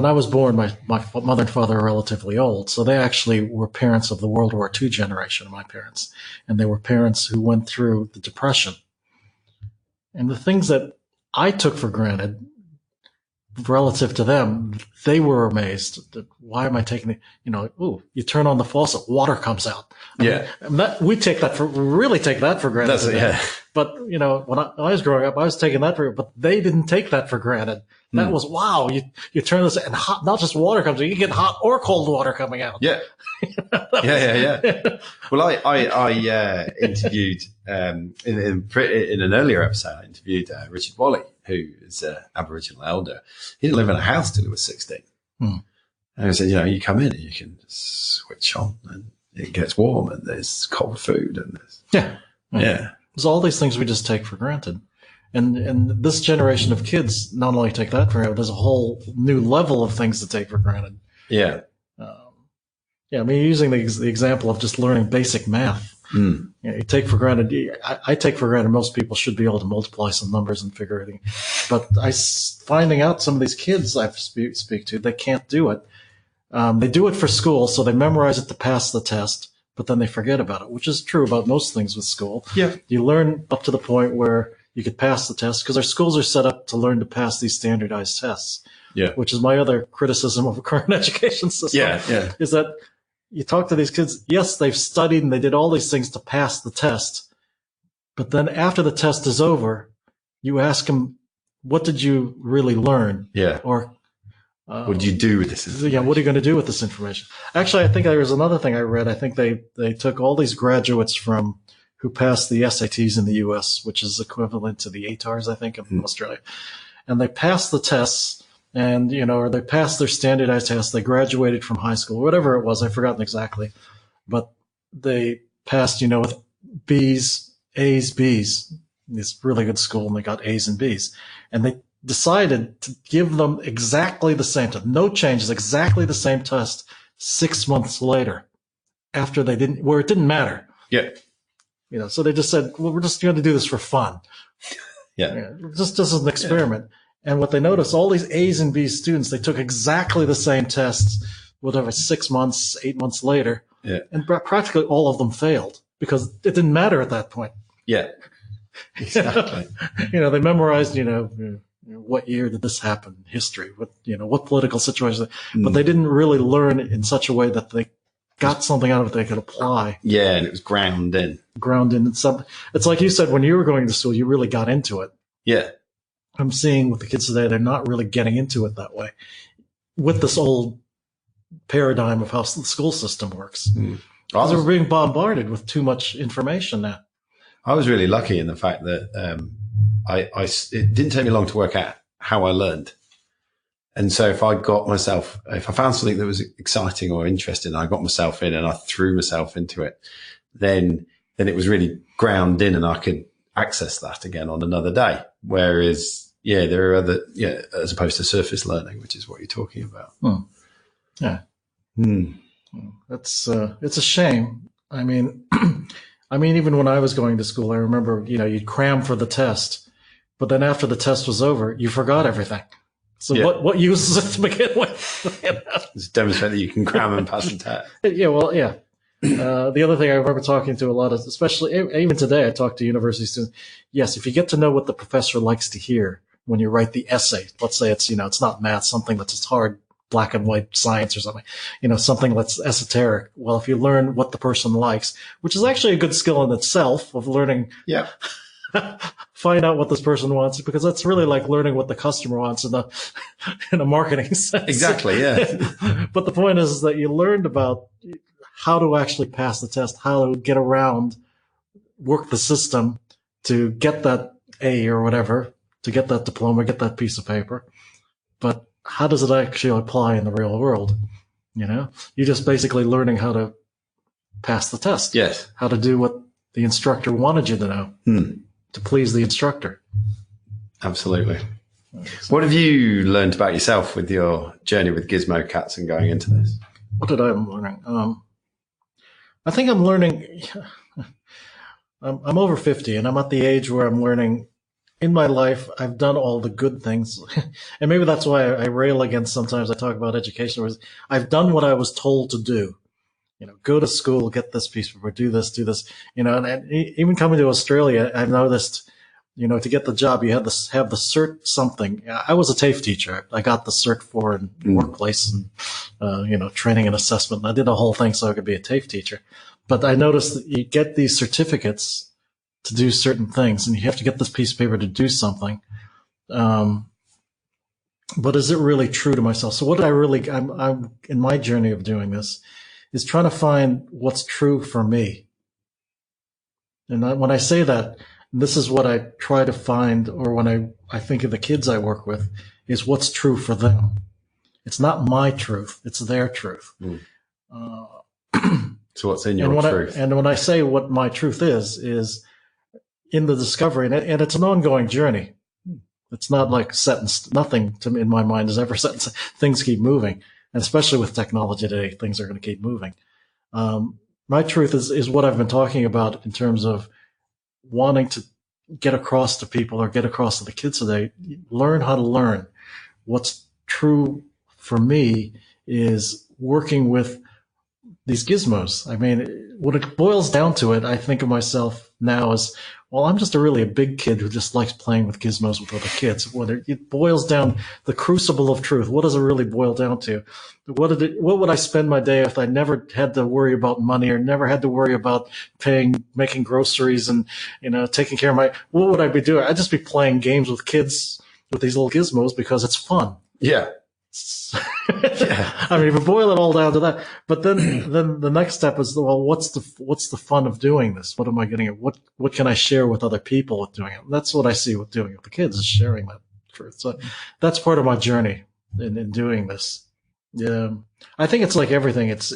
I was born, my mother and father are relatively old, so they actually were parents of the World War II generation of my parents, and they were parents who went through the Depression. And the things that I took for granted relative to them, they were amazed that why am I taking it? You turn on the faucet, water comes out. We really take that for granted. But when I was growing up, I was taking that for, but they didn't take that for granted. That was, wow, you turn this and hot, not just water comes out, you get hot or cold water coming out. Yeah. Well, I interviewed, in an earlier episode, I interviewed Richard Wally, who is an Aboriginal elder. He didn't live in a house till he was 16. And I said, you come in and you can switch on and it gets warm and there's cold food and there's... There's all these things we just take for granted. And this generation of kids not only take that for granted, there's a whole new level of things to take for granted. Using the example of just learning basic math. You take for granted, I take for granted most people should be able to multiply some numbers and figure everything. But finding out some of these kids I speak to, they can't do it. They do it for school, so they memorize it to pass the test, but then they forget about it, which is true about most things with school. You learn up to the point where you could pass the test, because our schools are set up to learn to pass these standardized tests. Which is my other criticism of the current education system. Is that you talk to these kids, yes, they've studied and they did all these things to pass the test. But then after the test is over, you ask them, what did you really learn? Or what did you do with this information? What are you going to do with this information? Actually, I think there was another thing I read. I think they took all these graduates who passed the SATs in the US, which is equivalent to the ATARs, I think, in Australia. And they passed the tests. And, or they passed their standardized tests. They graduated from high school, whatever it was. I've forgotten exactly. But they passed, with B's, A's, B's. It's a really good school, and they got A's and B's. And they decided to give them exactly the same test. No changes, exactly the same test 6 months later, after where it didn't matter. So they just said, well, we're just going to do this for fun. Just as an experiment. And what they noticed, all these A's and B's students, they took exactly the same tests, whatever, 6 months, 8 months later. And practically all of them failed because it didn't matter at that point. Exactly. They memorized, what year did this happen? History, what political situation, but they didn't really learn in such a way that they got something out of it they could apply. And it was ground in. It's like you said, when you were going to school, you really got into it. I'm seeing with the kids today, they're not really getting into it that way with this old paradigm of how the school system works. Because we're being bombarded with too much information now. I was really lucky in the fact that it didn't take me long to work out how I learned. And so if I found something that was exciting or interesting, I got myself in and I threw myself into it, then it was really ground in and I could access that again on another day. Whereas, there are other, as opposed to surface learning, which is what you're talking about. It's a shame. I mean, even when I was going to school, I remember, you'd cram for the test, but then after the test was over, you forgot everything. So what use is it to begin with? It's demonstrate that you can cram and pass the test. The other thing I remember talking to a lot of, especially even today, I talk to university students. Yes, if you get to know what the professor likes to hear when you write the essay, let's say it's, it's not math, something that's hard black and white science or something, something that's esoteric. Well, if you learn what the person likes, which is actually a good skill in itself of learning, Yeah. find out what this person wants, because that's really like learning what the customer wants in a marketing sense. Exactly. Yeah. But the point is that you learned about how to actually pass the test, how to get around, work the system to get that A or whatever, to get that diploma, get that piece of paper. But how does it actually apply in the real world? You're just basically learning how to pass the test. Yes. How to do what the instructor wanted you to know to please the instructor. Absolutely. What have you learned about yourself with your journey with Gizmo Cats and going into this? What did I learn? I think I'm learning. I'm over 50, and I'm at the age where I'm learning. In my life, I've done all the good things. And maybe that's why I rail against sometimes I talk about education, was I've done what I was told to do. Go to school, get this piece of paper, do this. And even coming to Australia, I've noticed, to get the job, you had to have the cert something. I was a TAFE teacher. I got the cert for in workplace and, training and assessment. And I did a whole thing so I could be a TAFE teacher. But I noticed that you get these certificates to do certain things, and you have to get this piece of paper to do something. But is it really true to myself? So what I'm in my journey of doing this is trying to find what's true for me. And when I say that, this is what I try to find, or when I think of the kids I work with, is what's true for them. It's not my truth, it's their truth. So what's in your truth? And when I say what my truth is in the discovery, and it's an ongoing journey. It's not like nothing to me in my mind is ever set in, things keep moving. And especially with technology today, things are going to keep moving. My truth is what I've been talking about in terms of wanting to get across to people, or get across to the kids today, learn how to learn. What's true for me is working with these gizmos. I mean, when it boils down to it, I think of myself now as, well, I'm just a big kid who just likes playing with gizmos with other kids. When it boils down, the crucible of truth, what does it really boil down to? What would I spend my day if I never had to worry about money, or never had to worry about making groceries and, taking care of what would I be doing? I'd just be playing games with kids with these little gizmos because it's fun. Yeah. Yeah. I mean, if you boil it all down to that, but then the next step is, well, what's the fun of doing this? What am I getting at? What can I share with other people with doing it? And that's what I see with doing it with the kids, is sharing that truth. So that's part of my journey in doing this. Yeah. I think it's like everything. It's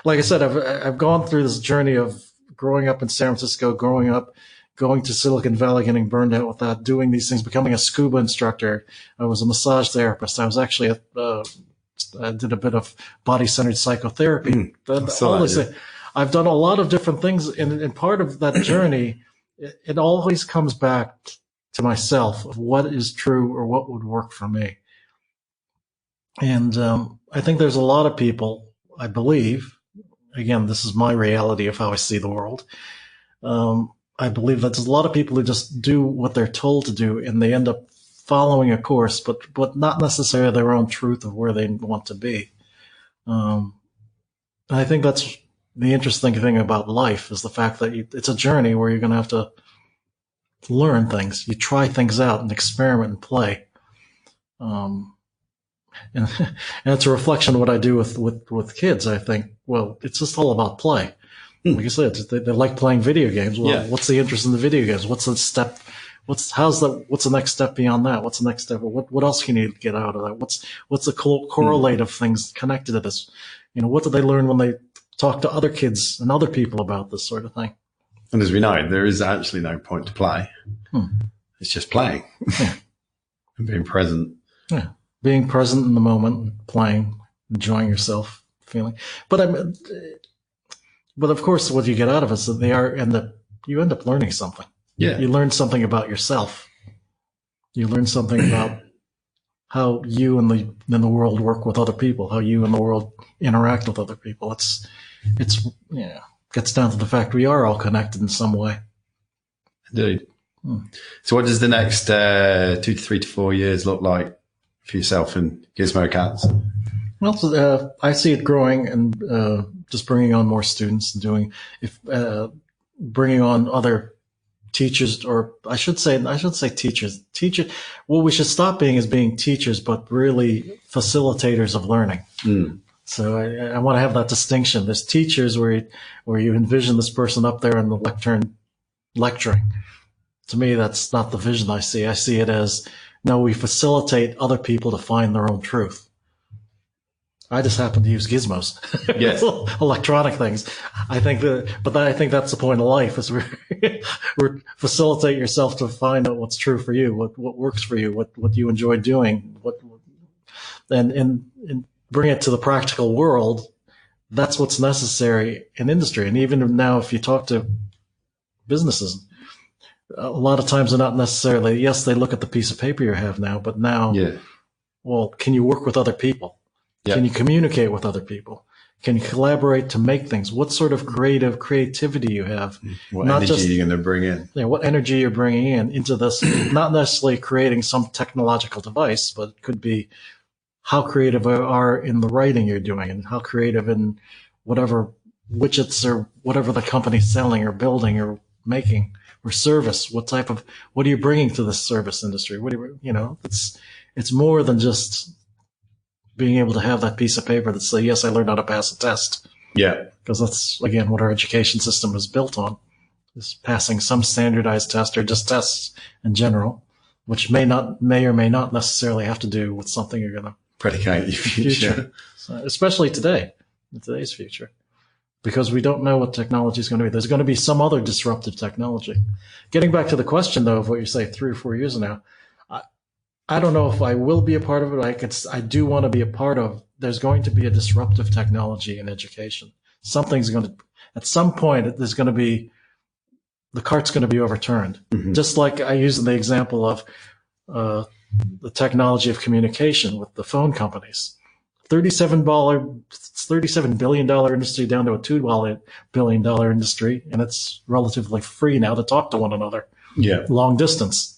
like I said, I've gone through this journey of growing up in San Francisco, going to Silicon Valley, getting burned out with that, doing these things, becoming a scuba instructor. I was a massage therapist. I was actually I did a bit of body-centered psychotherapy. I've done a lot of different things, and part of that journey, it always comes back to myself of what is true or what would work for me. And I think there's a lot of people, I believe, again, this is my reality of how I see the world, I believe that there's a lot of people who just do what they're told to do, and they end up following a course, but not necessarily their own truth of where they want to be. I think that's the interesting thing about life, is the fact that it's a journey where you're going to have to learn things. You try things out and experiment and play. And it's a reflection of what I do with kids. I think, well, it's just all about play. Like you said, they like playing video games. Well, yeah. What's the interest in the video games? What's the step? What's the next step beyond that? What's the next step? What else can you get out of that? What's the correlate of things connected to this? What do they learn when they talk to other kids and other people about this sort of thing? And as we know, there is actually no point to play. It's just playing and being present. Yeah, being present in the moment, playing, enjoying yourself, feeling. But of course, what you get out of it is that you end up learning something. Yeah. You learn something about yourself. You learn something about how you and the world work with other people, how you and the world interact with other people. It's gets down to the fact we are all connected in some way. Indeed. So what does the next 2 to 3 to 4 years look like for yourself and Gizmo Cats? Well, I see it growing and just bringing on more students and bringing on other teachers, or I should say teachers. What we should stop being is being teachers, but really facilitators of learning. So I want to have that distinction. There's teachers where you envision this person up there in the lectern lecturing. To me, that's not the vision I see. I see it as, no, we facilitate other people to find their own truth. I just happen to use gizmos, yes, electronic things. I think that's the point of life, is we're facilitate yourself to find out what's true for you, what works for you, what you enjoy doing, and bring it to the practical world. That's what's necessary in industry. And even now, if you talk to businesses, a lot of times they're not necessarily, yes, they look at the piece of paper you have now, but now, well, can you work with other people? Can you communicate with other people? Can you collaborate to make things? What sort of creativity you have? What energy you're going to bring in? What energy you're bringing in into this? Not necessarily creating some technological device, but it could be how creative you are in the writing you're doing, and how creative in whatever widgets or whatever the company's selling or building or making or service. What are you bringing to the service industry? It's more than just being able to have that piece of paper that say, yes, I learned how to pass a test. Yeah. Because that's, again, what our education system is built on, is passing some standardized test or just tests in general, which may or may not necessarily have to do with something you're going to predicate your future. So, especially today, in today's future, because we don't know what technology is going to be. There's going to be some other disruptive technology. Getting back to the question, though, of what you say 3 or 4 years now, I don't know if I will be a part of it. I do want to be a part of. There's going to be a disruptive technology in education. At some point, the cart's going to be overturned. Mm-hmm. Just like I used the example of the technology of communication with the phone companies. $37 billion industry down to a $2 billion industry, and it's relatively free now to talk to one another. Yeah, long distance.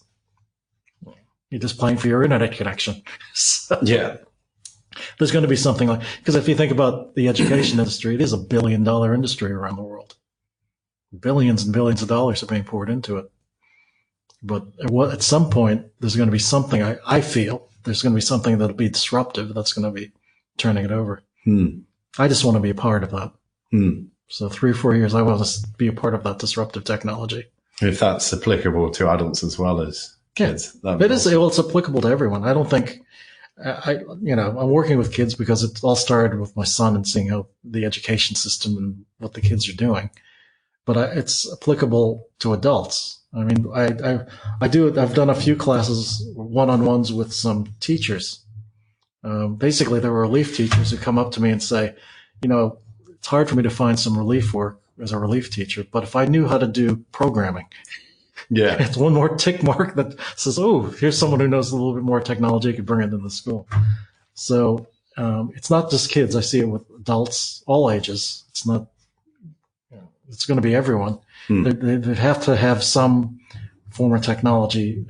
You're just paying for your internet connection. So, yeah. There's going to be something like, because if you think about the education industry, it is a $1 billion industry around the world. Billions and billions of dollars are being poured into it. But at some point, there's going to be something, I feel, there's going to be something that'll be disruptive that's going to be turning it over. I just want to be a part of that. So 3 or 4 years, I want to be a part of that disruptive technology. If that's applicable to adults as well as kids. It's applicable to everyone. I don't think, I'm working with kids because it all started with my son and seeing how the education system and what the kids are doing. But it's applicable to adults. I mean, I've done a few classes, one-on-ones with some teachers. Basically, there were relief teachers who come up to me and say, it's hard for me to find some relief work as a relief teacher, but if I knew how to do programming, it's one more tick mark that says, oh, here's someone who knows a little bit more technology, could bring it into the school. So it's not just kids. I see it with adults, all ages. It's not, it's going to be everyone. They have to have some form of technology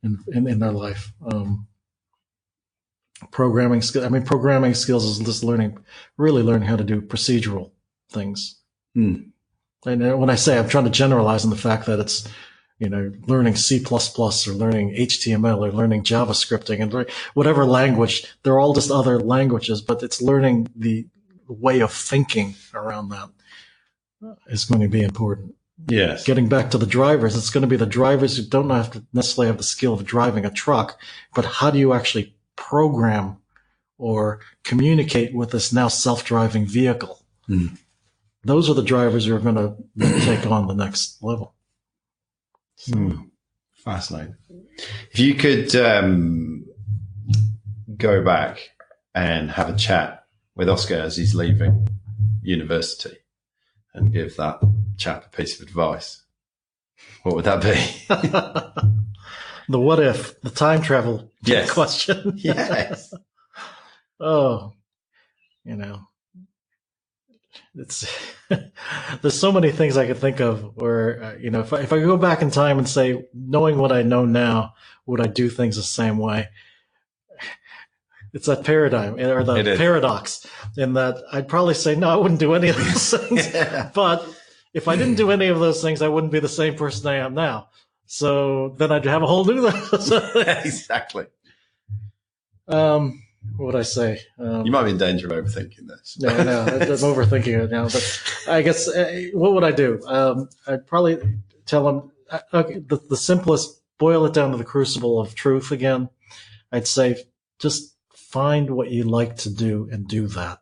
in their life. Programming skills is just really learning how to do procedural things. And when I say, I'm trying to generalize on the fact that it's, learning C++ or learning HTML or learning JavaScripting and whatever language, they're all just other languages, but it's learning the way of thinking around that is going to be important. Yes. Getting back to the drivers, it's going to be the drivers who don't have to necessarily have the skill of driving a truck, but how do you actually program or communicate with this now self-driving vehicle? Those are the drivers who are going to take on the next level. Fascinating. If you could go back and have a chat with Oscar as he's leaving university and give that chap a piece of advice, what would that be? The what if, the time travel question. Yes. Oh, it's there's so many things I could think of where, if I go back in time and say, knowing what I know now, would I do things the same way? it's that paradigm or the paradox in that I'd probably say, no, I wouldn't do any of these things. Yeah. But if I didn't do any of those things, I wouldn't be the same person I am now. So then I'd have a whole new Exactly. What would I say? You might be in danger of overthinking this. Yeah, I know. I'm overthinking it now. But I guess, what would I do? I'd probably tell them, okay, the simplest, boil it down to the crucible of truth again. I'd say, just find what you like to do and do that.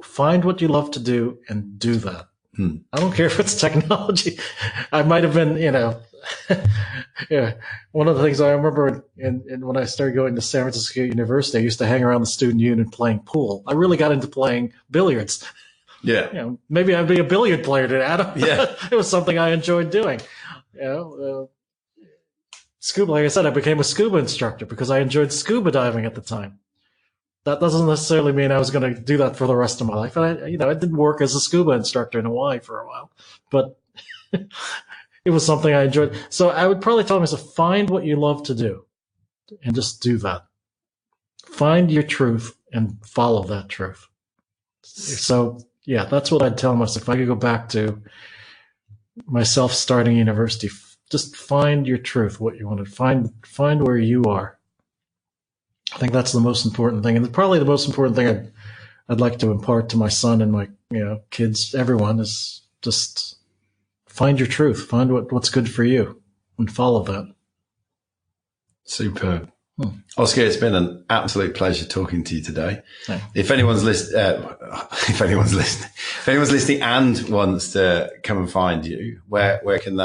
Find what you love to do and do that. I don't care if it's technology. I might have been, yeah. One of the things I remember when I started going to San Francisco University, I used to hang around the student union playing pool. I really got into playing billiards. Yeah. Maybe I'd be a billiard player today, Adam. Yeah. It was something I enjoyed doing. Scuba, like I said, I became a scuba instructor because I enjoyed scuba diving at the time. That doesn't necessarily mean I was going to do that for the rest of my life. And I did work as a scuba instructor in Hawaii for a while, but it was something I enjoyed. So I would probably tell myself, find what you love to do and just do that. Find your truth and follow that truth. So yeah, that's what I'd tell myself. If I could go back to myself starting university, just find your truth, what you want to find where you are. I think that's the most important thing. And probably the most important thing I'd like to impart to my son and my kids, everyone, is just find your truth. Find what's good for you and follow that. Superb. Oscar, it's been an absolute pleasure talking to you today. If anyone's listening and wants to come and find you, how can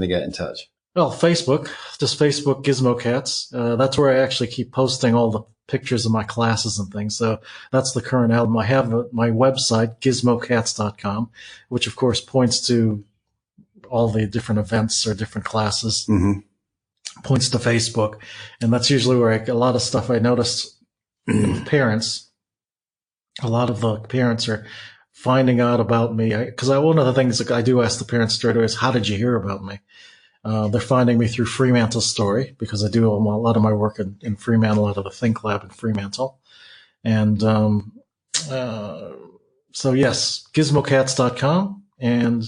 they get in touch? Well, Facebook, just Facebook Gizmo Cats. That's where I actually keep posting all the pictures of my classes and things. So that's the current album. I have my website, gizmocats.com, which of course points to all the different events or different classes. Mm-hmm. Points to Facebook. And that's usually where a lot of stuff I noticed with parents. A lot of the parents are finding out about me. Because one of the things that I do ask the parents straight away is, how did you hear about me? They're finding me through Fremantle's story because I do a lot of my work in Fremantle out of the Think Lab in Fremantle. And so, yes, gizmocats.com and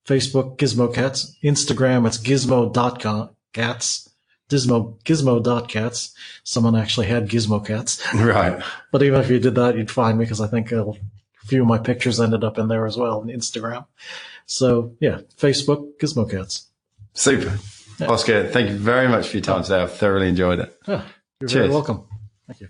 Facebook, Gizmo Cats. Instagram, it's gizmo.cats. Gizmo.cats. Someone actually had Gizmo Cats. Right. But even if you did that, you'd find me because I think a few of my pictures ended up in there as well on Instagram. So, yeah, Facebook, Gizmo Cats. Super. Yeah. Oscar, thank you very much for your time today. I've thoroughly enjoyed it. Yeah, you're very welcome. Thank you.